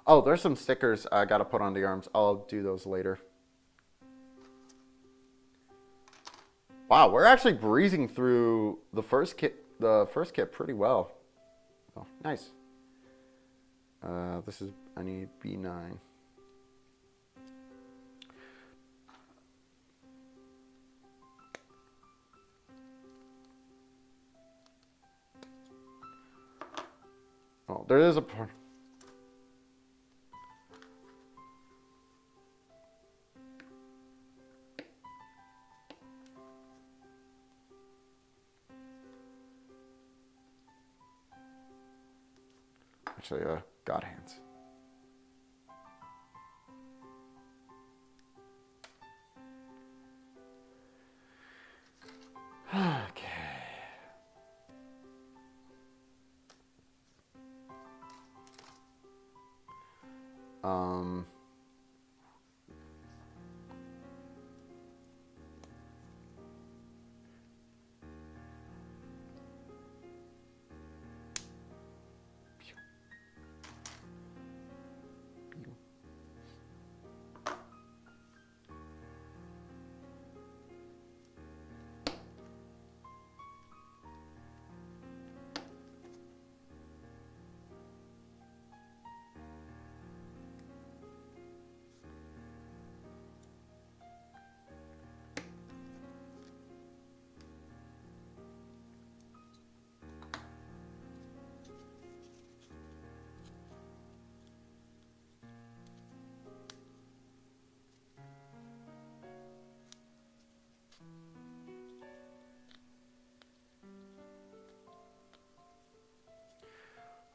Oh, there's some stickers I got to put on the arms. I'll do those later. Wow, we're actually breezing through the first kit pretty well. Oh, nice. I need B9. Oh, there is a part. Actually, God hands. Okay. Um.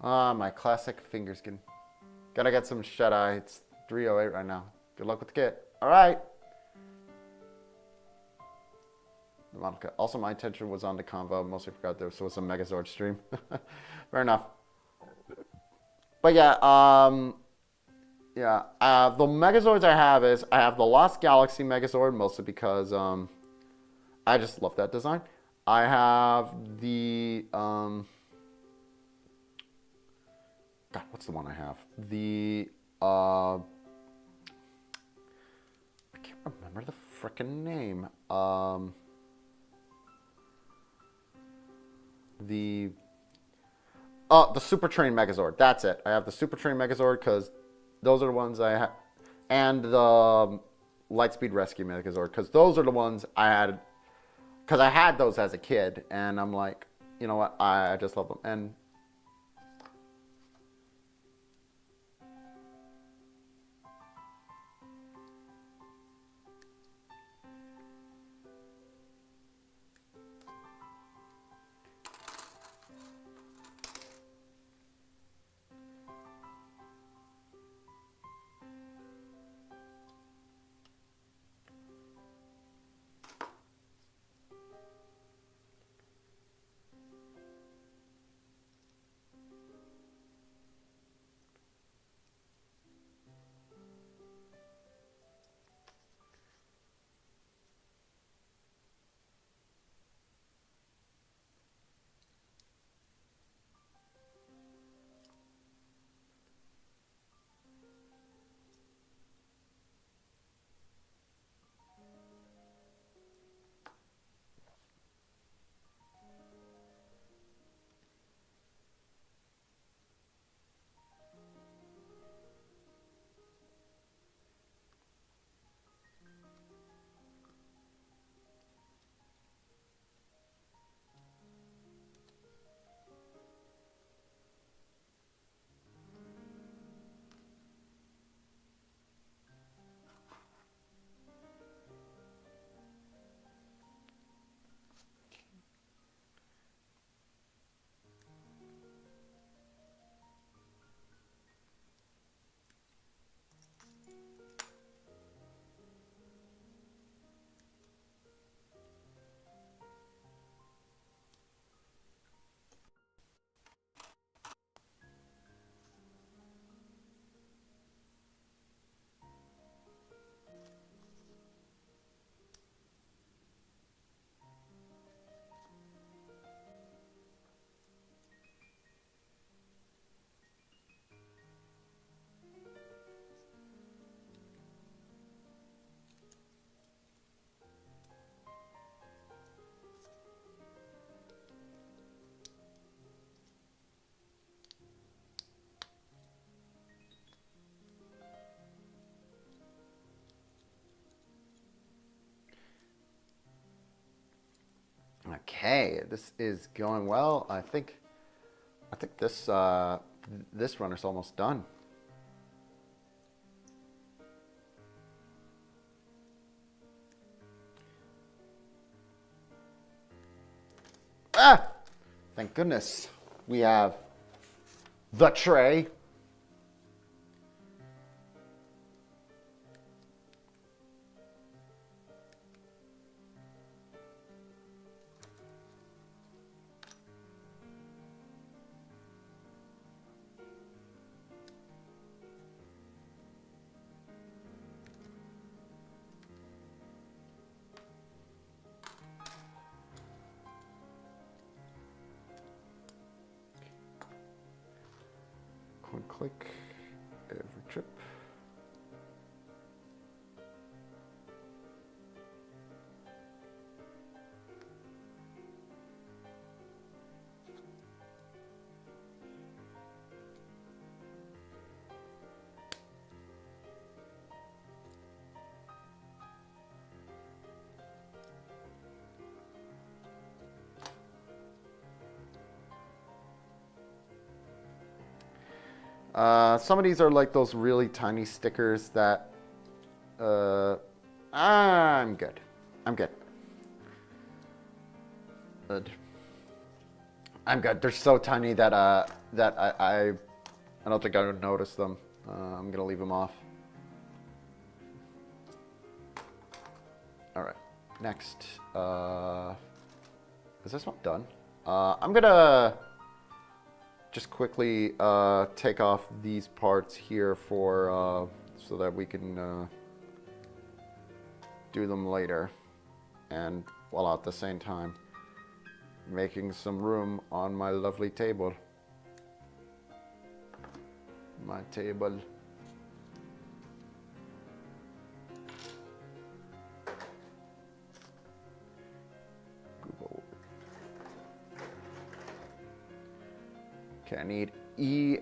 My classic finger skin. Gotta get some shut-eye. It's 3:08 right now. Good luck with the kit. All right. The model kit. Also, my attention was on the convo. Mostly forgot there was a Megazord stream. Fair enough. But yeah, the Megazords I have is I have the Lost Galaxy Megazord, mostly because I just love that design. I have the God, what's the one I have? The I can't remember the frickin' name. The Super Train Megazord. That's it. I have the Super Train Megazord because those are the ones I have, and the Lightspeed Rescue Megazord because those are the ones I had. Because I had those as a kid, and I'm like, you know what? I just love them. And okay, this is going well. I think this this runner's almost done. Ah! Thank goodness we have the tray. One click every trip. Some of these are like those really tiny stickers that I'm good. I'm good. I'm good. They're so tiny that I don't think I would notice them. I'm gonna leave them off. All right. Next, is this one done? I'm gonna just quickly take off these parts here for so that we can do them later, and while at the same time making some room on my lovely table. My table. Okay, I need E.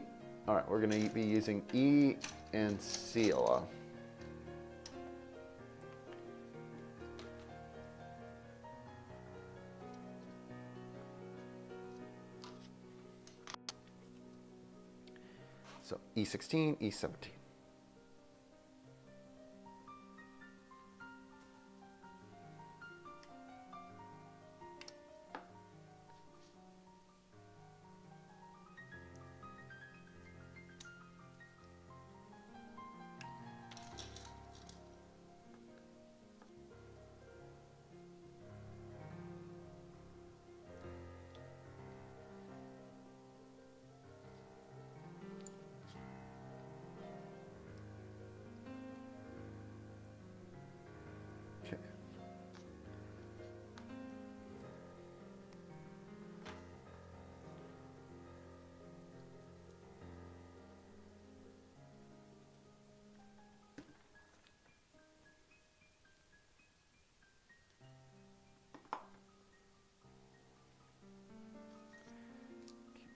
All right, we're going to be using E and Seal. So E16, E17.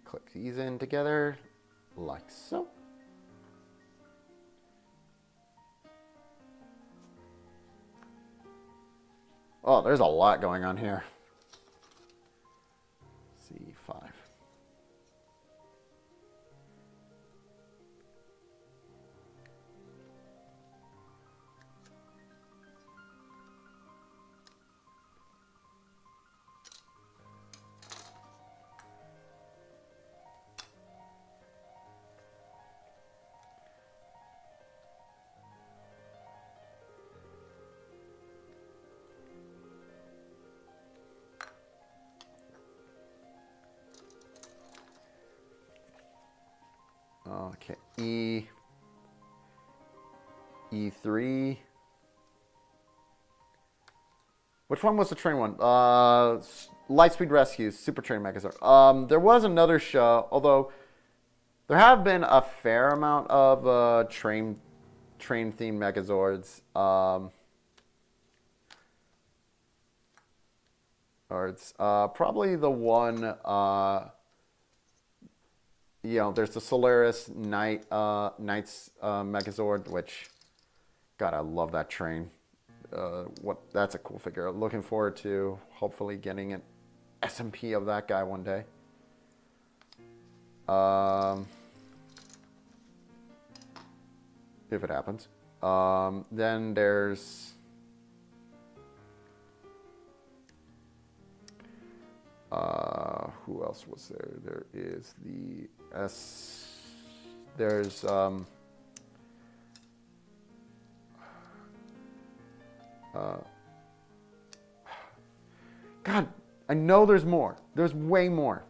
Click these in together, like so. Oh, there's a lot going on here. C5. Okay, E3. Which one was the train one? Lightspeed Rescues, Super Train Megazord. There was another show, although there have been a fair amount of train themed Megazords. Or it's probably the one. You know, there's the Solaris Knights Megazord, which, God, I love that train. That's a cool figure. Looking forward to hopefully getting an SMP of that guy one day. if it happens. Then there's who else was there? There is the there's God, I know there's more. There's way more.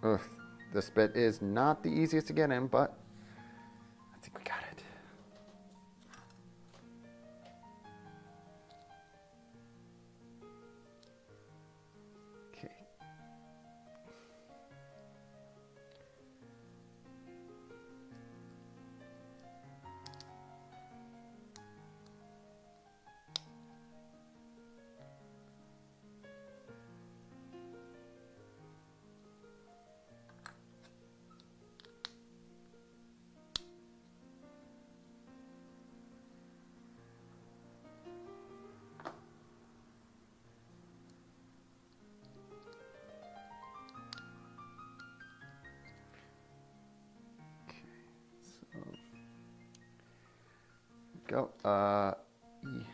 Ugh, this bit is not the easiest to get in, but I think we got it. Okay. Go. E.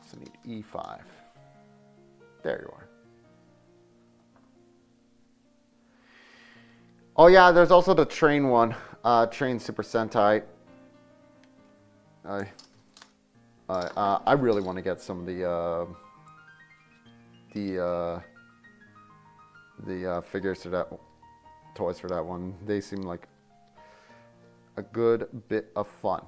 So I need E5. There you are. Oh yeah, there's also the train one. Train Super Sentai. I really want to get some of the figures to that, toys for that one. They seem like a good bit of fun.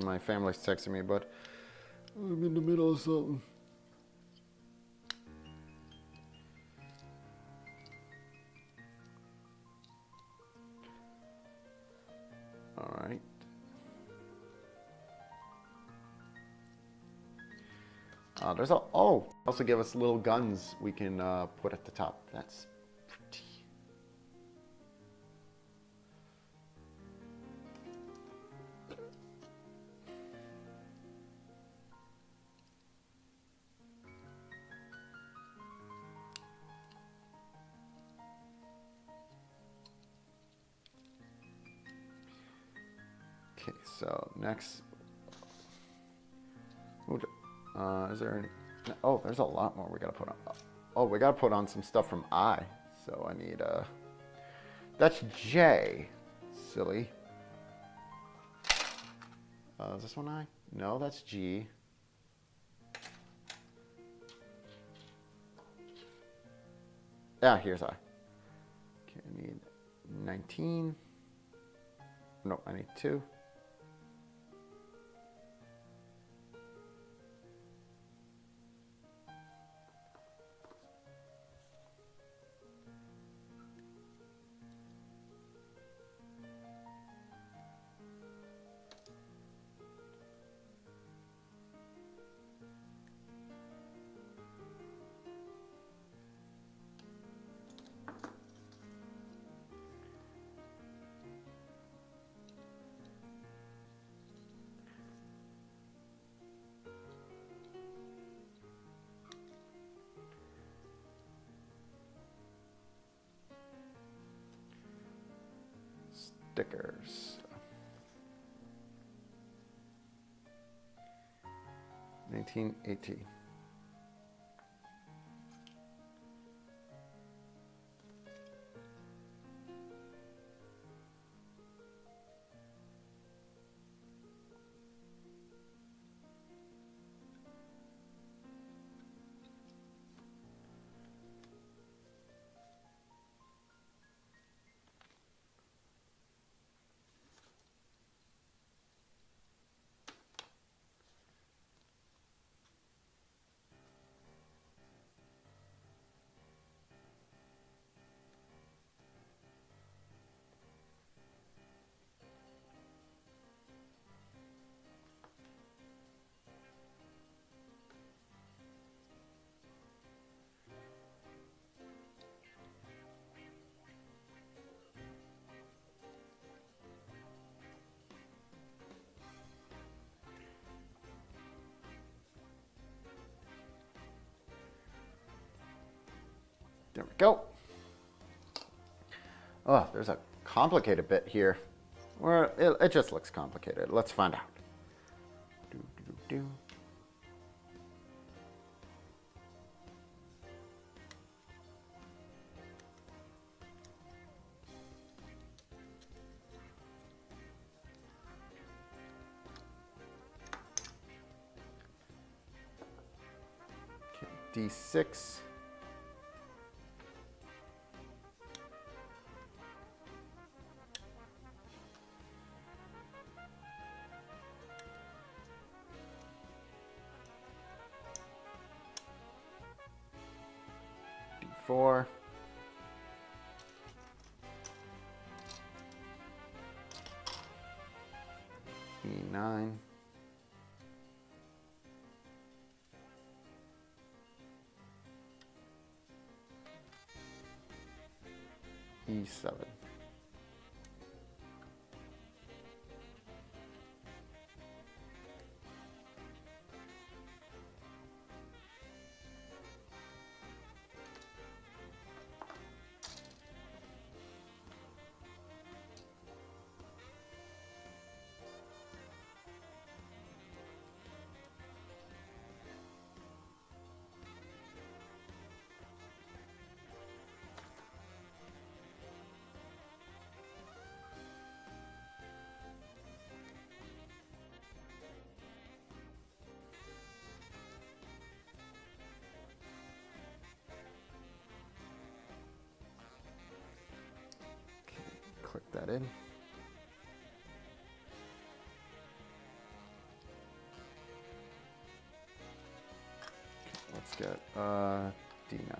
My family's texting me, but I'm in the middle of something. All right. There's also give us little guns we can put at the top. That's pretty. Okay, so next, is there any, oh, there's a lot more we gotta put on. Oh, we gotta put on some stuff from I. So I need, that's J, silly. Is this one I? No, that's G. Yeah, here's I. Okay, I need 19. No, I need 2. stickers. 1980. There we go. Oh, there's a complicated bit here. Or it just looks complicated. Let's find out. Do, do, do. Okay, D6. D4. E9. E7. Click that in. Let's get D9.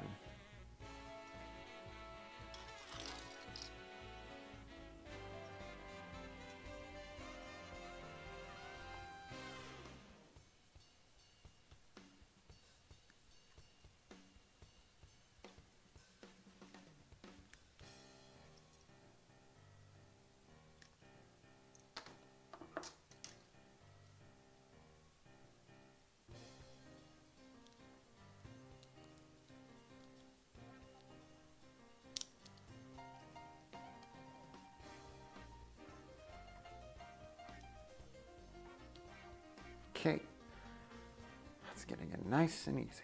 Okay, that's getting it nice and easy.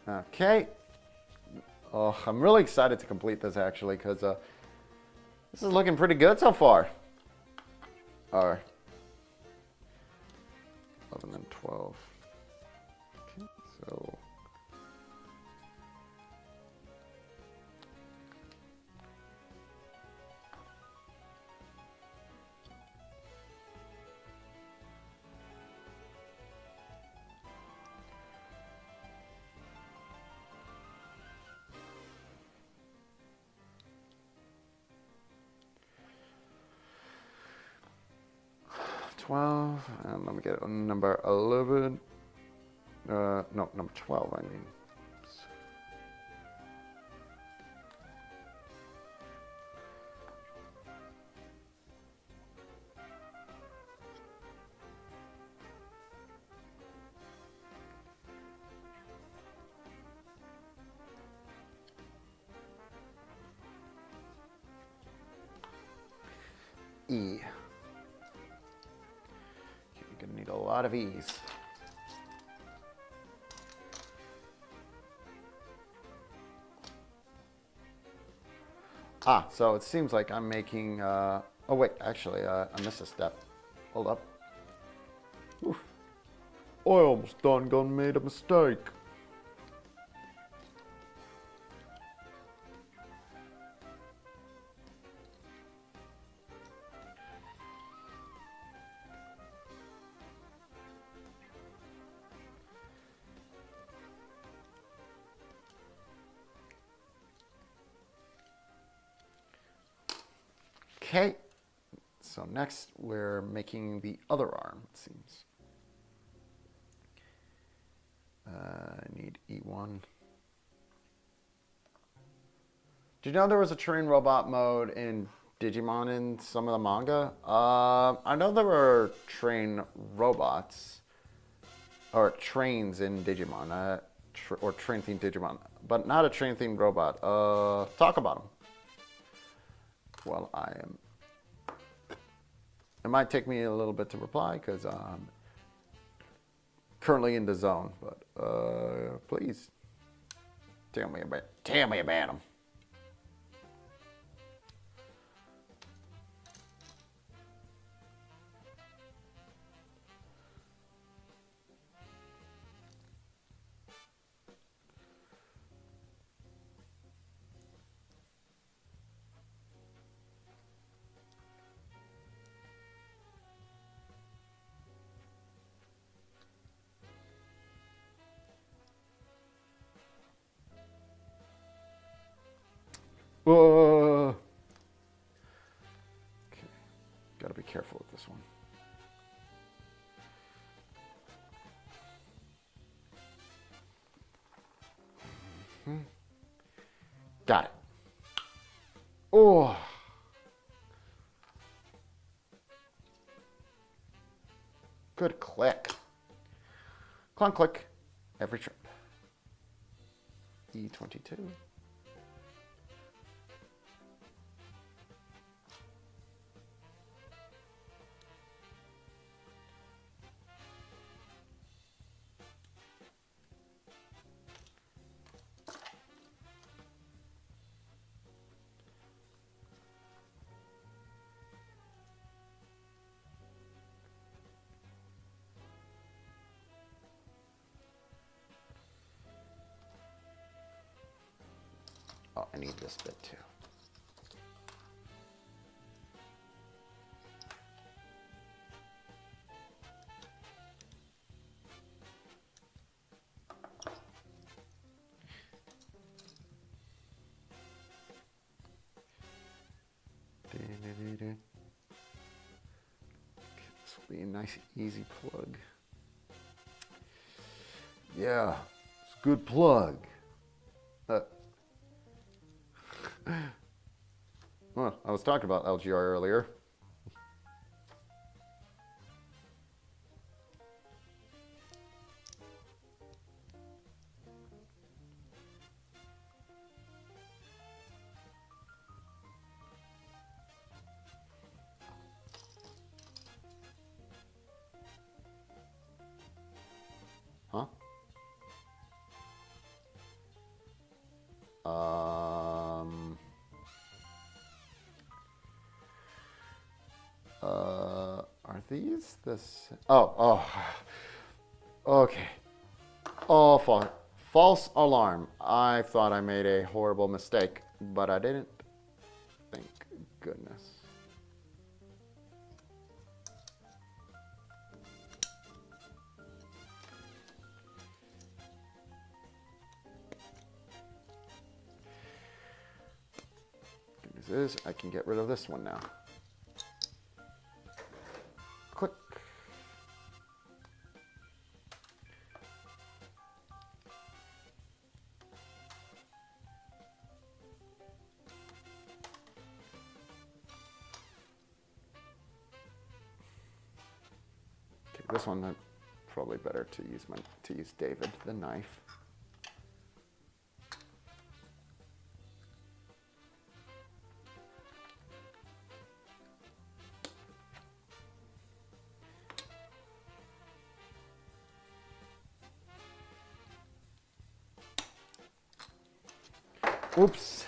Okay. Oh, I'm really excited to complete this actually because this is looking pretty good so far. All right. 11 and 12. Okay, so 12, and let me get number 11. No, number 12, I mean. E. You're gonna need a lot of E's. So it seems like I'm making, oh wait, actually, I missed a step. Hold up. Oof. I almost done made a mistake. Okay, so next we're making the other arm, it seems. I need E1. Did you know there was a train robot mode in Digimon in some of the manga? I know there were train robots, or trains in Digimon, or train-themed Digimon, but not a train-themed robot. Talk about them. Well, it might take me a little bit to reply because I'm currently in the zone, but please tell me about them. Okay. Gotta be careful with this one. Got it. Oh. Good click. Clunk click every trip. E22. Oh, I need this bit too. Okay, this will be a nice, easy plug. Yeah, it's a good plug. Well, I was talking about LGR earlier. Huh? Are these this? Oh. Okay. Oh, false alarm. I thought I made a horrible mistake, but I didn't. Thank goodness. Good news is I can get rid of this one now. Click. This one, probably better to use David, the knife. Oops.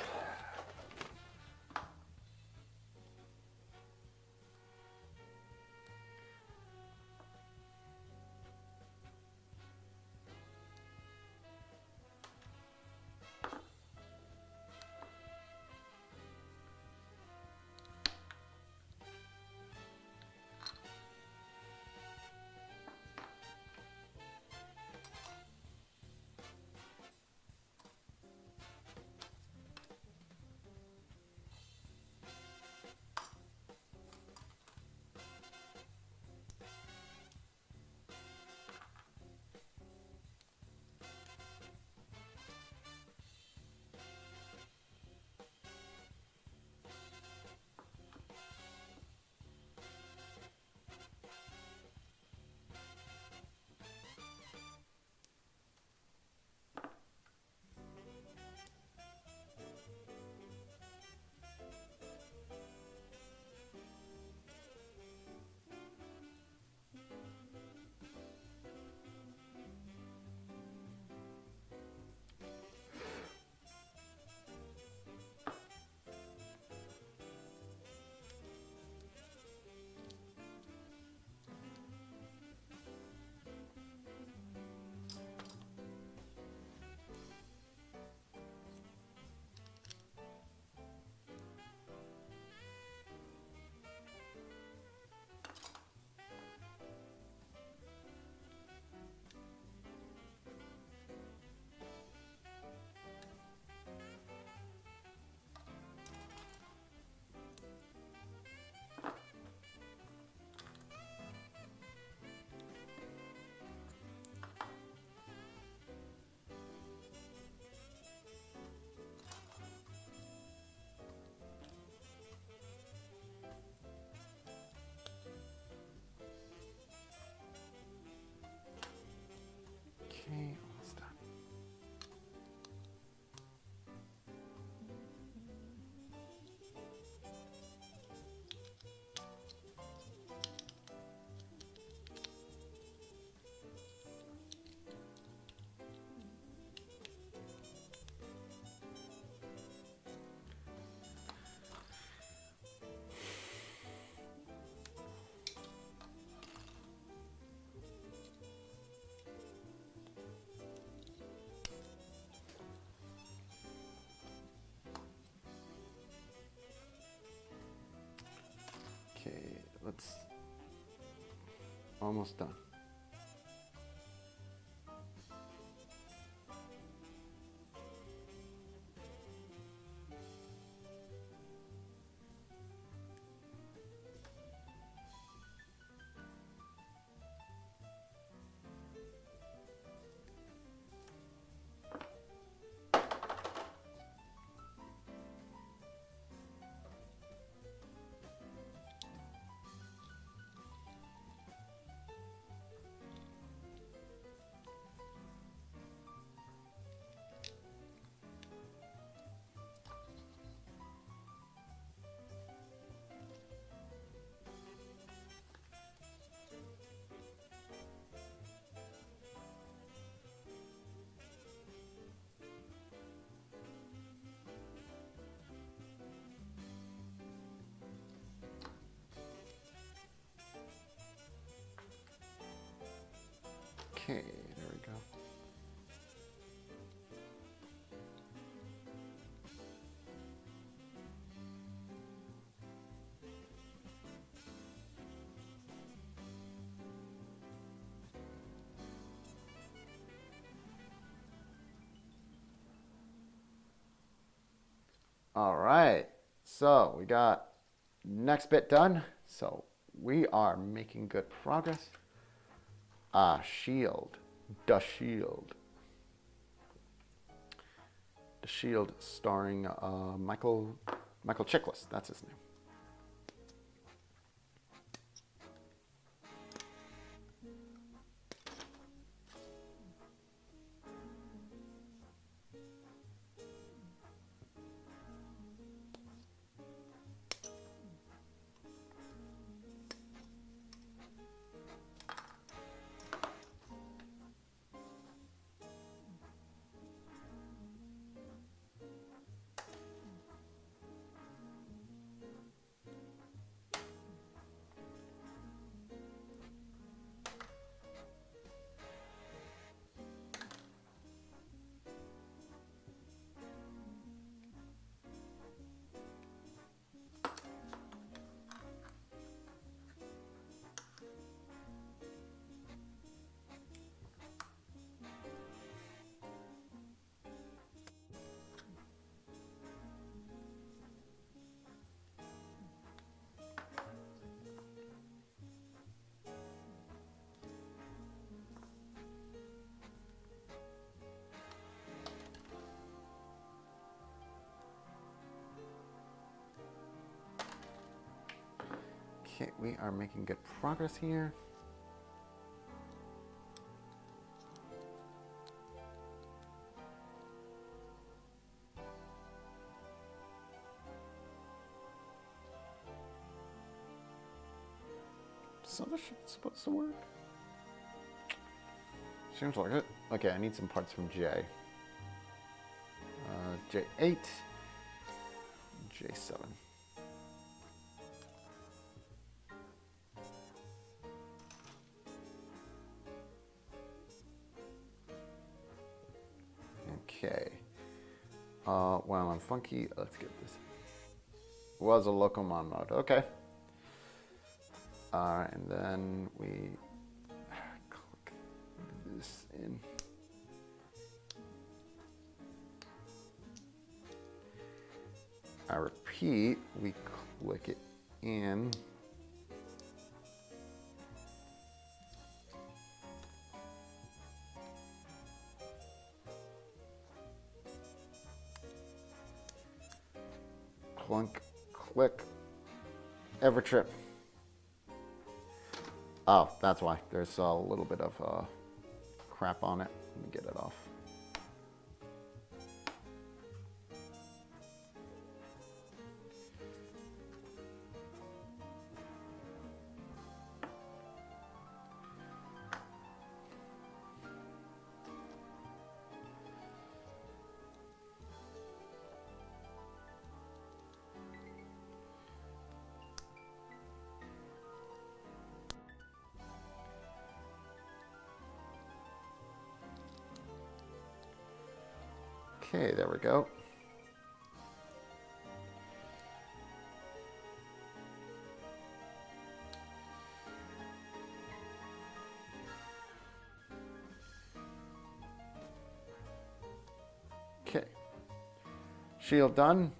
Okay, almost done. Okay, let's almost done. Okay, there we go. All right, so we got next bit done. So we are making good progress. Shield, the Shield. The Shield starring Michael Chiklis, that's his name. Okay, we are making good progress here. So this shit's supposed to work. Seems like it. Okay, I need some parts from J. J8, J7. Okay. While I'm funky, let's get this. Was a Locomon mode. Okay. And then we click this in. I repeat, we click it in. Clunk, click, Evertrip. Oh, that's why. There's a little bit of crap on it. Let me get it off. Okay, there we go. Okay. Shield done,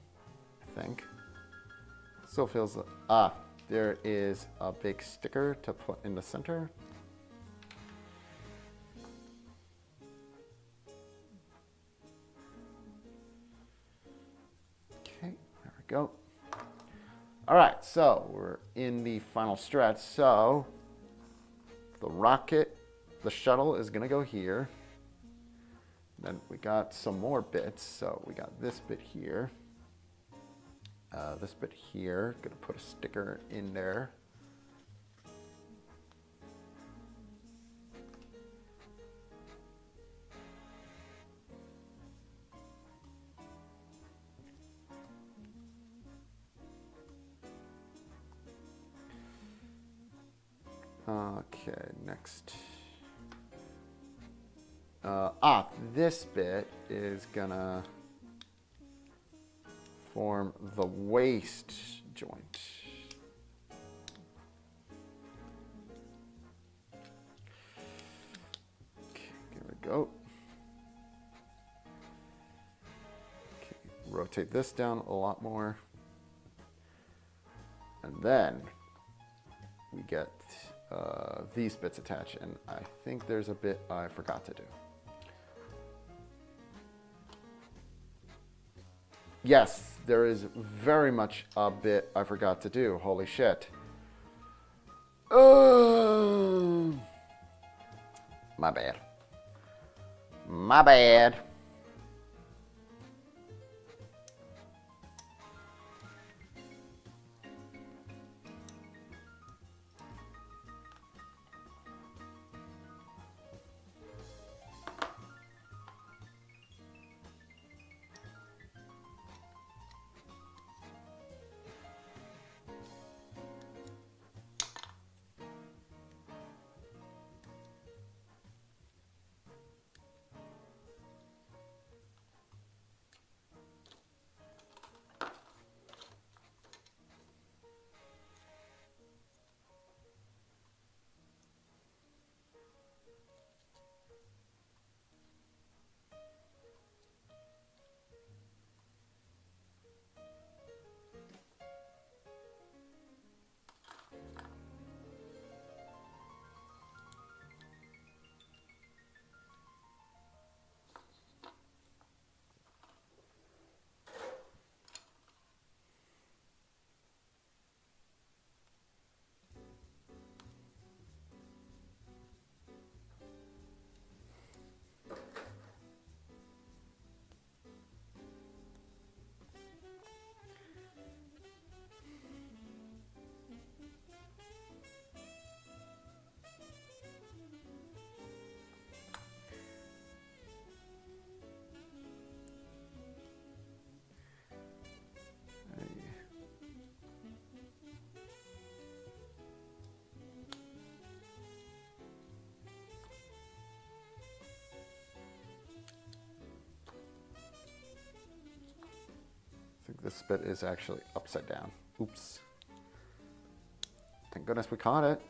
I think. Still feels, there is a big sticker to put in the center. Go. All right, so we're in the final stretch. So the rocket, the shuttle is going to go here. Then we got some more bits. So we got this bit here. This bit here. Going to put a sticker in there. Okay, next. This bit is gonna form the waist joint. Okay, here we go. Okay, rotate this down a lot more. And then we get these bits attached, and I think there's a bit I forgot to do. Yes, there is very much a bit I forgot to do. Holy shit. My bad. My bad. think this bit is actually upside down. Oops. Thank goodness we caught it.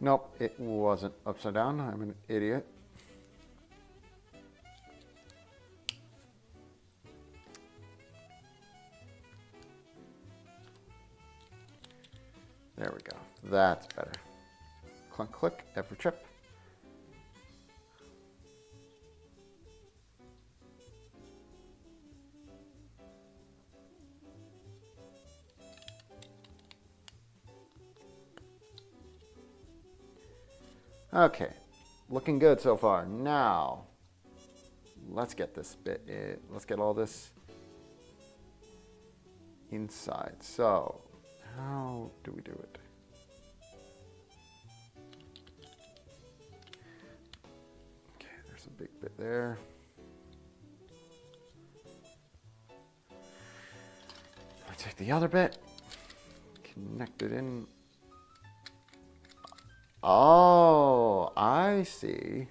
Nope, it wasn't upside down. I'm an idiot. There we go. That's better. Clunk, click, every trip. Okay, looking good so far. Now, let's get this bit in. Let's get all this inside. So, how do we do it? Okay, there's a big bit there. I take the other bit, connect it in. Oh, I see.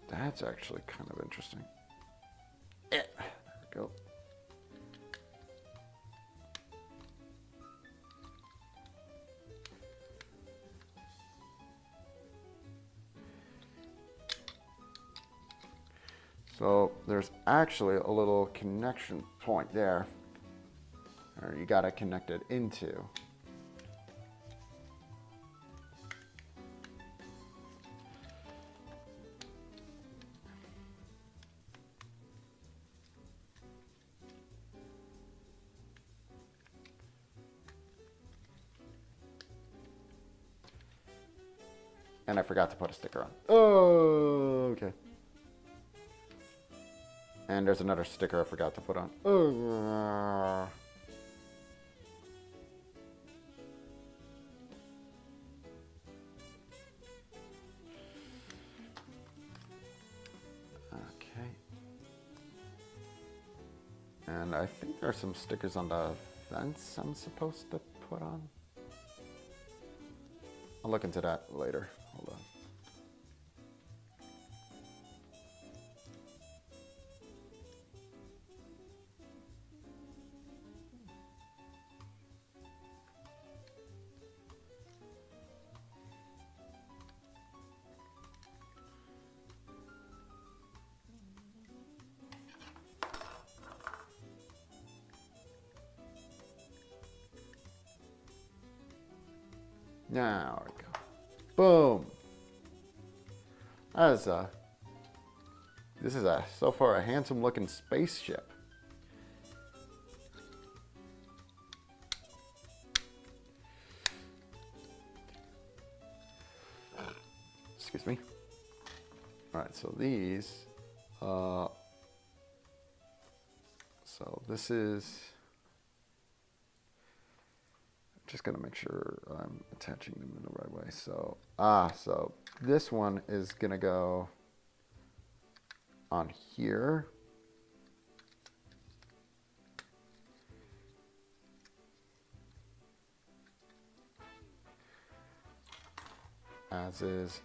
That's actually kind of interesting. There we go. So there's actually a little connection point there, or you got to connect it into. And I forgot to put a sticker on. Oh, okay. And there's another sticker I forgot to put on. Oh. Okay. And I think there's some stickers on the fence I'm supposed to put on. I'll look into that later. Hold on. Now we go. Boom. This is so far a handsome looking spaceship. Excuse me. All right, so these, so this is, just gonna make sure I'm attaching them in the right way. So, so this one is gonna go on here. As is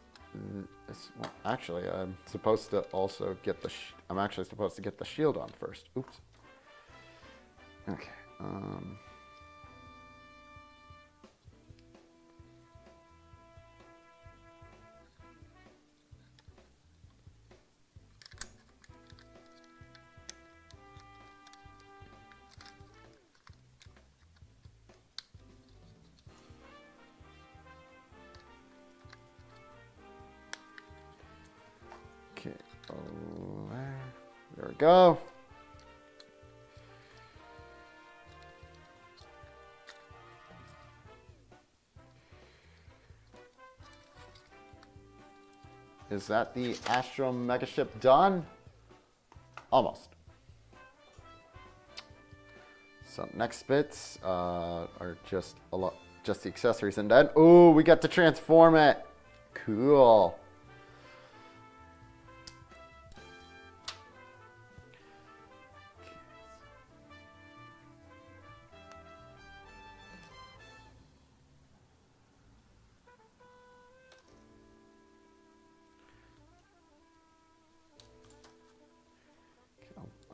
this, well, actually, I'm supposed to also get the, I'm actually supposed to get the shield on first. Oops. Okay. Okay, there we go. Is that the Astro megaship done? Almost. So next bits are just the accessories, and then ooh, we get to transform it. Cool.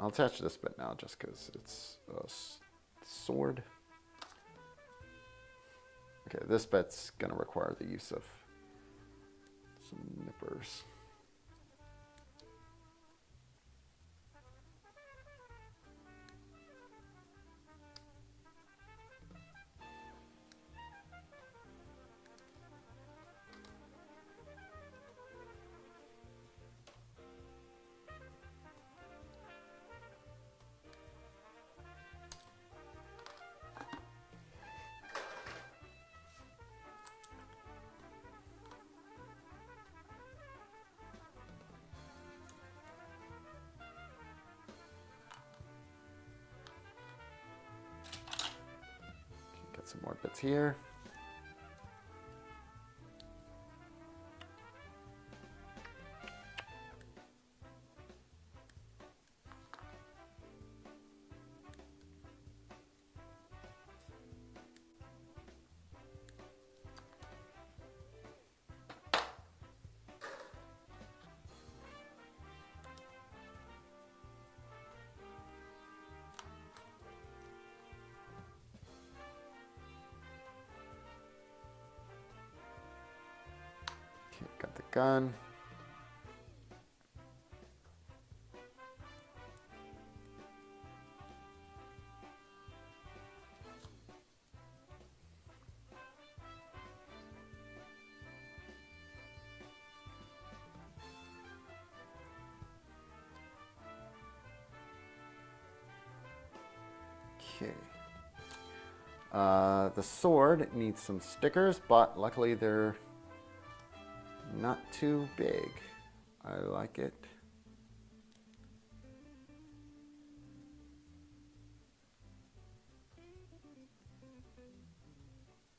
I'll attach this bit now just because it's a sword. Okay, this bit's gonna require the use of some nippers. Some more bits here. Got the gun. Okay. The sword needs some stickers, but luckily they're not too big. I like it.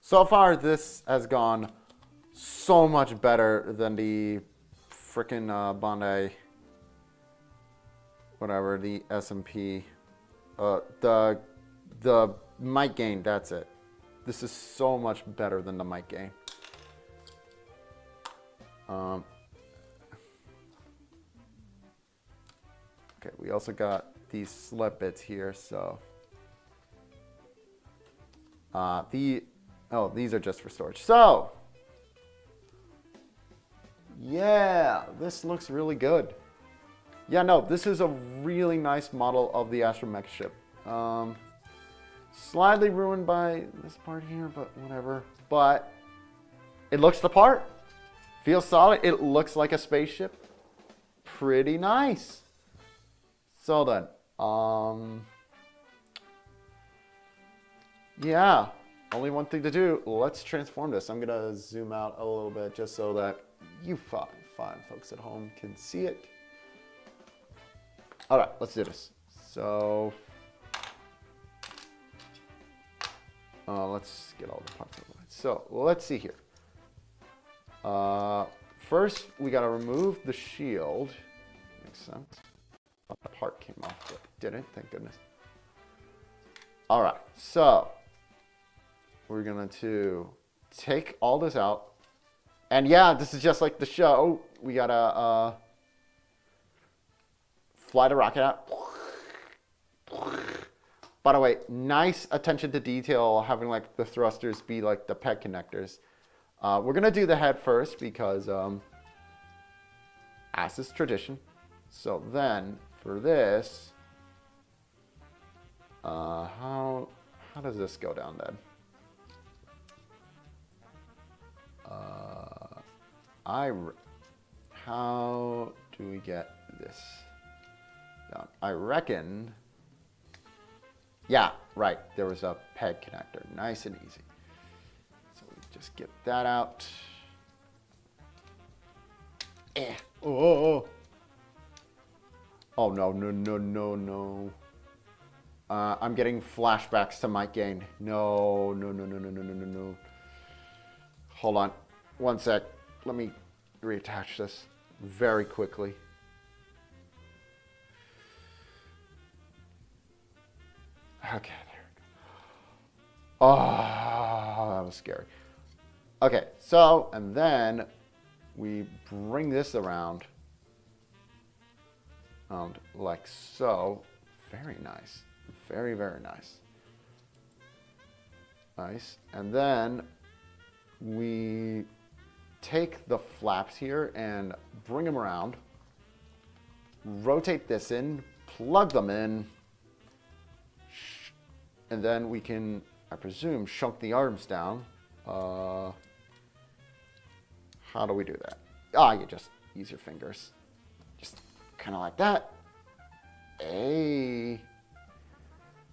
So far, this has gone so much better than the frickin' Bandai, whatever, the SMP. The mic gain, that's it. This is so much better than the mic gain. Okay, we also got these slip bits here, so these are just for storage. So yeah, this looks really good. Yeah, no, this is a really nice model of the Astro mech ship. Slightly ruined by this part here, but whatever. But it looks the part. Feels solid. It looks like a spaceship. Pretty nice. So then, yeah, only one thing to do. Let's transform this. I'm gonna zoom out a little bit just so that you fine folks at home can see it. All right, let's do this. So, let's get all the parts out of the way. So let's see here. First, we gotta remove the shield. Makes sense. Oh, the part came off, but it didn't, thank goodness. All right, so we're going to take all this out. And yeah, this is just like the show. We gotta fly the rocket out. By the way, nice attention to detail, having like the thrusters be like the peg connectors. We're gonna do the head first because as is tradition. So then for this, how does this go down then? How do we get this down? I reckon, yeah, right. There was a peg connector, nice and easy. So we just get that out. Oh no. I'm getting flashbacks to Mike Gain. No. Hold on, one sec. Let me reattach this very quickly. Okay, there we go. Oh, that was scary. Okay, so, and then we bring this around like so, very nice. Very, very nice. Nice. And then we take the flaps here and bring them around. Rotate this in, plug them in, and then we can, I presume, shrink the arms down. How do we do that? You just use your fingers. Just kind of like that. Hey.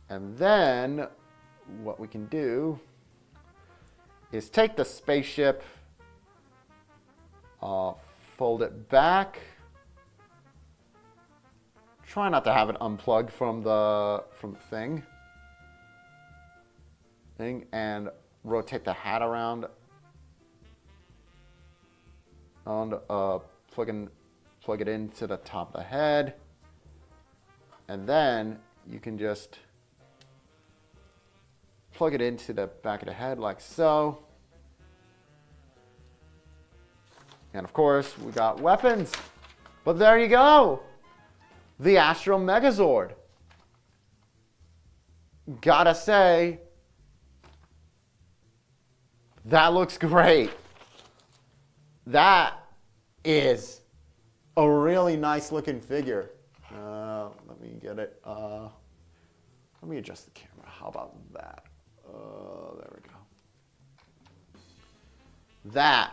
And then what we can do is take the spaceship, fold it back. Try not to have it unplugged from the thing, and rotate the hat around, and plug it into the top of the head, and then you can just plug it into the back of the head like so. And of course, we got weapons. But there you go. The Astro Megazord. Gotta say, that looks great. That is a really nice looking figure. Let me get it. Let me adjust the camera. How about that? There we go. That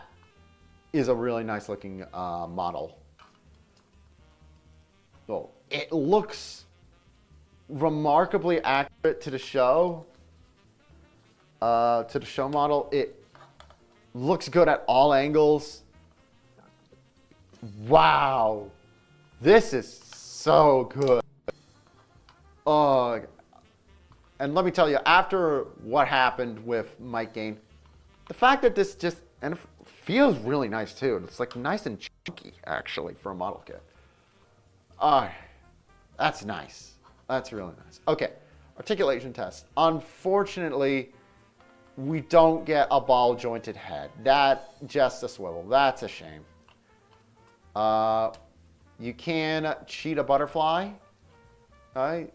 is a really nice looking model. So it looks remarkably accurate to the show. To the show model, it looks good at all angles. Wow, this is so good. And let me tell you, after what happened with Mike Gain, the fact that this just, and it feels really nice too. It's like nice and chunky actually for a model kit. That's nice. That's really nice. Okay, articulation test. Unfortunately, we don't get a ball jointed head. That just a swivel. That's a shame. You can cheat a butterfly. Right?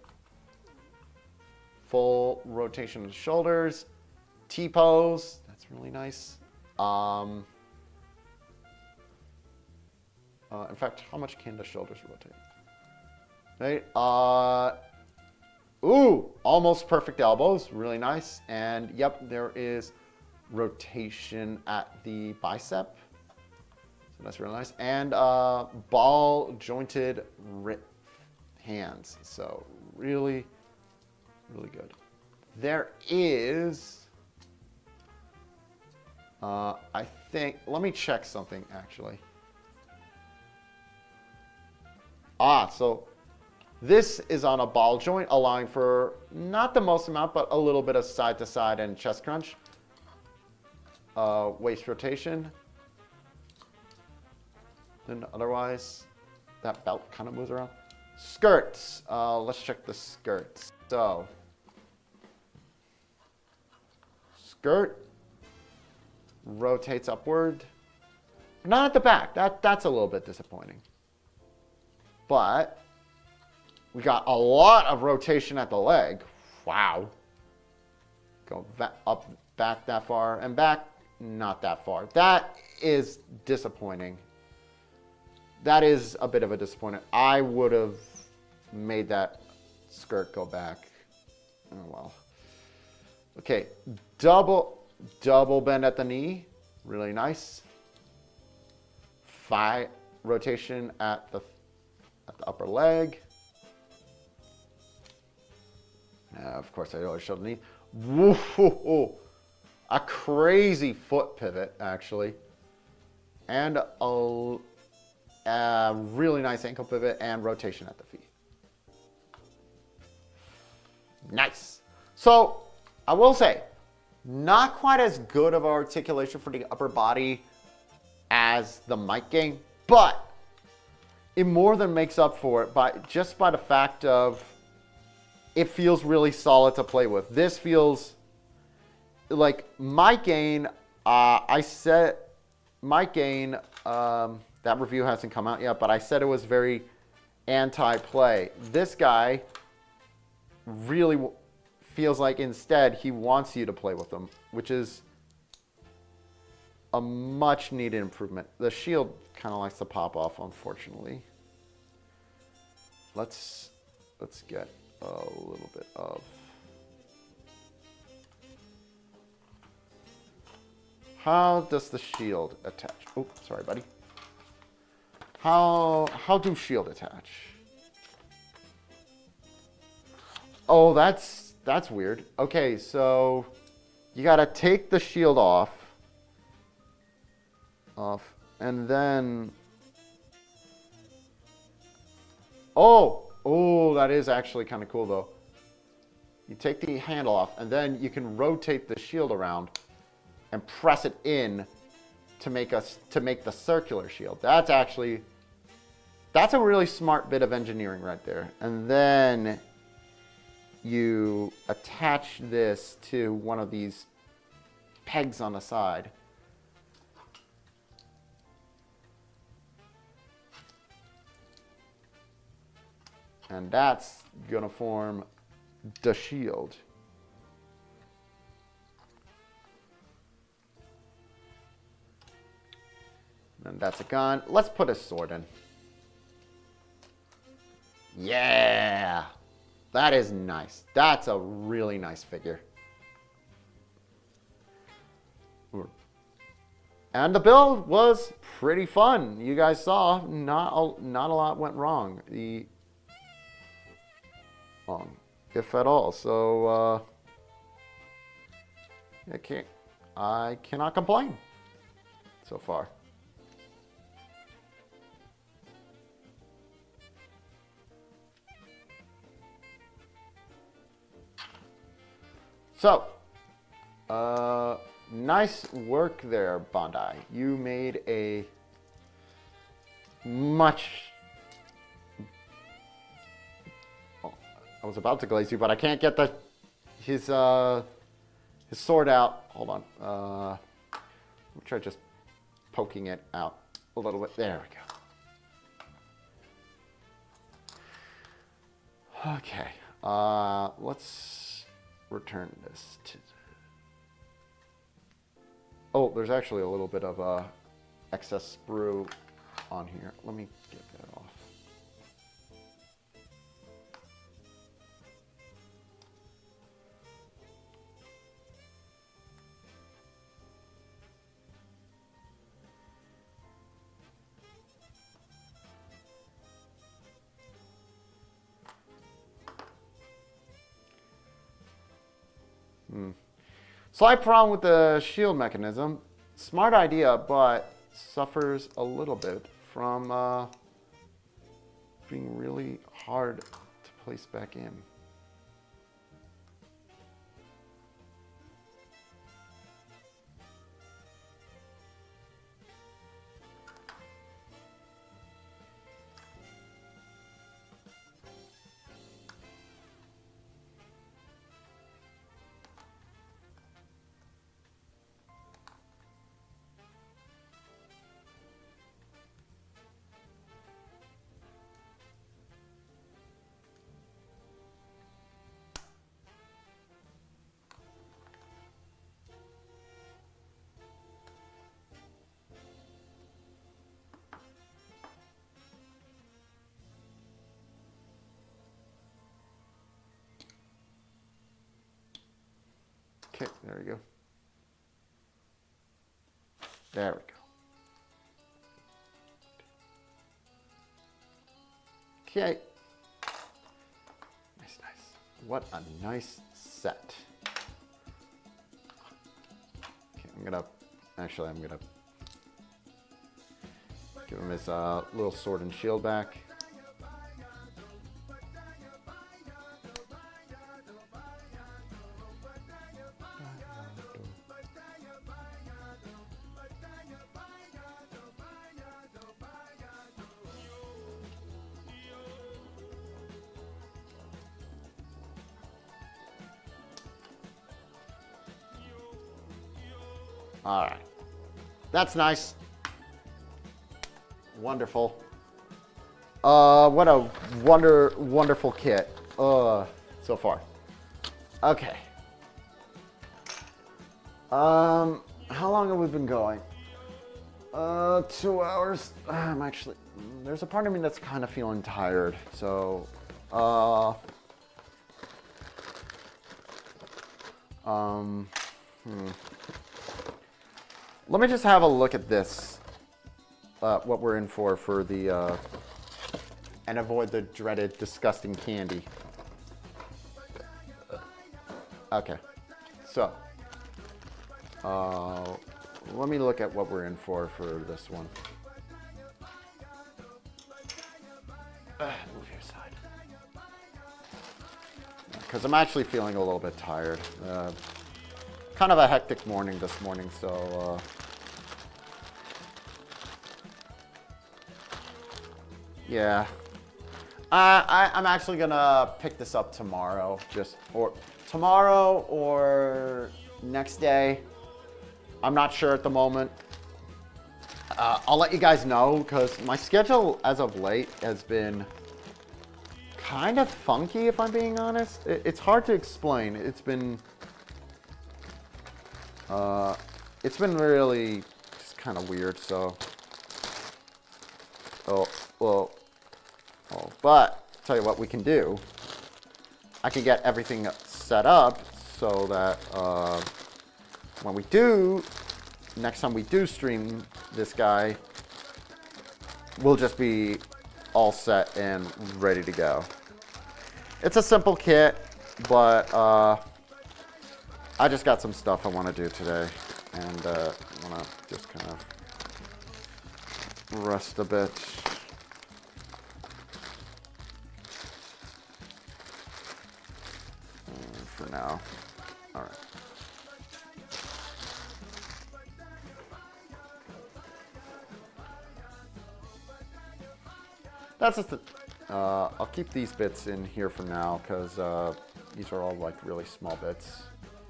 Full rotation of the shoulders. T-pose. That's really nice. In fact, how much can the shoulders rotate? Right? Ooh, almost perfect elbows. Really nice. And yep, there is rotation at the bicep. So that's really nice. And ball jointed hands. So really, really good. There is, I think, let me check something actually. So this is on a ball joint, allowing for not the most amount, but a little bit of side to side and chest crunch. Waist rotation. Then otherwise, that belt kind of moves around. Skirts. Let's check the skirts. So, skirt rotates upward. Not at the back. That's a little bit disappointing. But we got a lot of rotation at the leg. Wow. Go up, back that far, and back not that far. That is disappointing. That is a bit of a disappointment. I would have made that skirt go back. Oh, well. Okay, double bend at the knee. Really nice. Rotation at the upper leg. Of course, I always show the knee. Whoa, a crazy foot pivot, actually. And a really nice ankle pivot and rotation at the feet. Nice. So, I will say, not quite as good of articulation for the upper body as the Mike game, but it more than makes up for it just by the fact of it feels really solid to play with. This feels like Mike Gain. I said Mike Gain. That review hasn't come out yet, but I said it was very anti-play. This guy really feels like instead he wants you to play with them, which is a much needed improvement. The shield kind of likes to pop off, unfortunately. Let's get a little bit of... How does the shield attach? Oh, sorry, buddy. How do shield attach? Oh, that's weird. Okay, so you gotta take the shield off, and then... Oh, that is actually kind of cool, though. You take the handle off, and then you can rotate the shield around and press it in to make the circular shield. That's a really smart bit of engineering right there. And then you attach this to one of these pegs on the side. And that's gonna form the shield. And that's a gun. Let's put a sword in. Yeah! That is nice. That's a really nice figure. And the build was pretty fun. You guys saw, not a lot went wrong. If at all. So, I cannot complain so far. So, nice work there, Bandai. You made a much... Oh, I was about to glaze you, but I can't get his sword out. Hold on. Let me try just poking it out a little bit. There we go. Okay. Let's return this to... Oh, there's actually a little bit of excess sprue on here. Let me get that off. Slight problem with the shield mechanism. Smart idea, but suffers a little bit from being really hard to place back in. Okay, there we go. There we go. Okay. Nice. What a nice set. Okay, I'm gonna give him his little sword and shield back. All right, that's nice. Wonderful. What a wonderful kit. so far. Okay. How long have we been going? 2 hours. There's a part of me that's kind of feeling tired. So, let me just have a look at this. What we're in for the, and avoid the dreaded, disgusting candy. Okay, so, let me look at what we're in for this one. Move your side. Because I'm actually feeling a little bit tired. Kind of a hectic morning this morning, so, yeah. I'm actually gonna pick this up tomorrow, tomorrow or next day. I'm not sure at the moment. I'll let you guys know because my schedule as of late has been kind of funky, if I'm being honest. It's hard to explain. It's been really just kind of weird. So, but tell you what we can do. I can get everything set up so that next time we do stream this guy, we'll just be all set and ready to go. It's a simple kit, but I just got some stuff I want to do today, and I want to just kind of rest a bit. For now. All right. That's just I'll keep these bits in here for now because these are all like really small bits.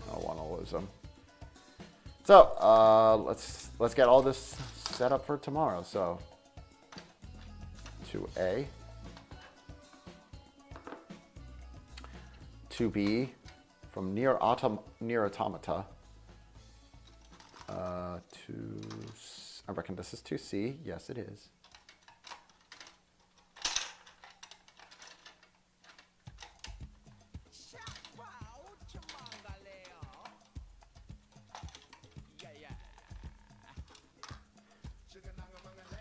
I don't want to lose them. So let's get all this set up for tomorrow. So 2A, 2B from Nier Automata. I reckon this is 2C. Yes, it is.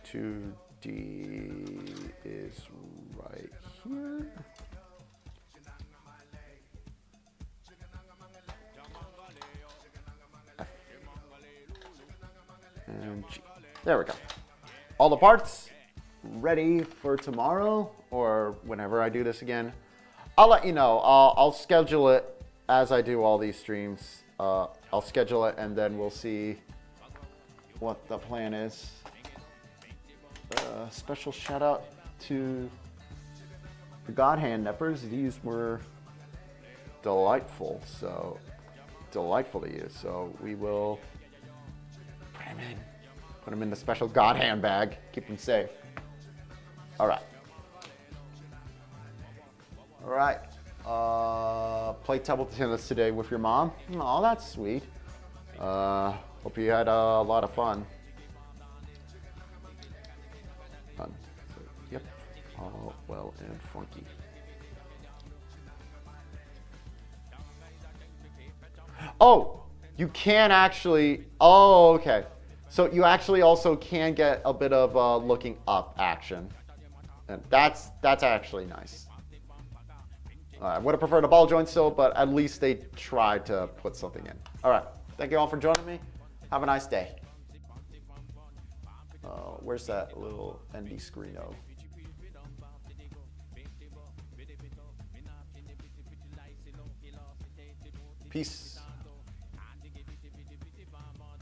Two D is right here. F and G. There we go. All the parts ready for tomorrow or whenever I do this again. I'll let you know. I'll schedule it as I do all these streams. I'll schedule it and then we'll see what the plan is. Special shout out to the God Hand Neppers. These were delightful, so delightful to use. So we will put them in the special God Hand bag, keep them safe. All right. Play table tennis today with your mom. Oh, that's sweet. Hope you had a lot of fun. Yep, all well and funky. Oh, you can actually, oh, okay. So you actually also can get a bit of looking up action. And that's actually nice. I would have preferred a ball joint still, but at least they tried to put something in. All right, thank you all for joining me. Have a nice day. Where's that little ND screeno? Peace.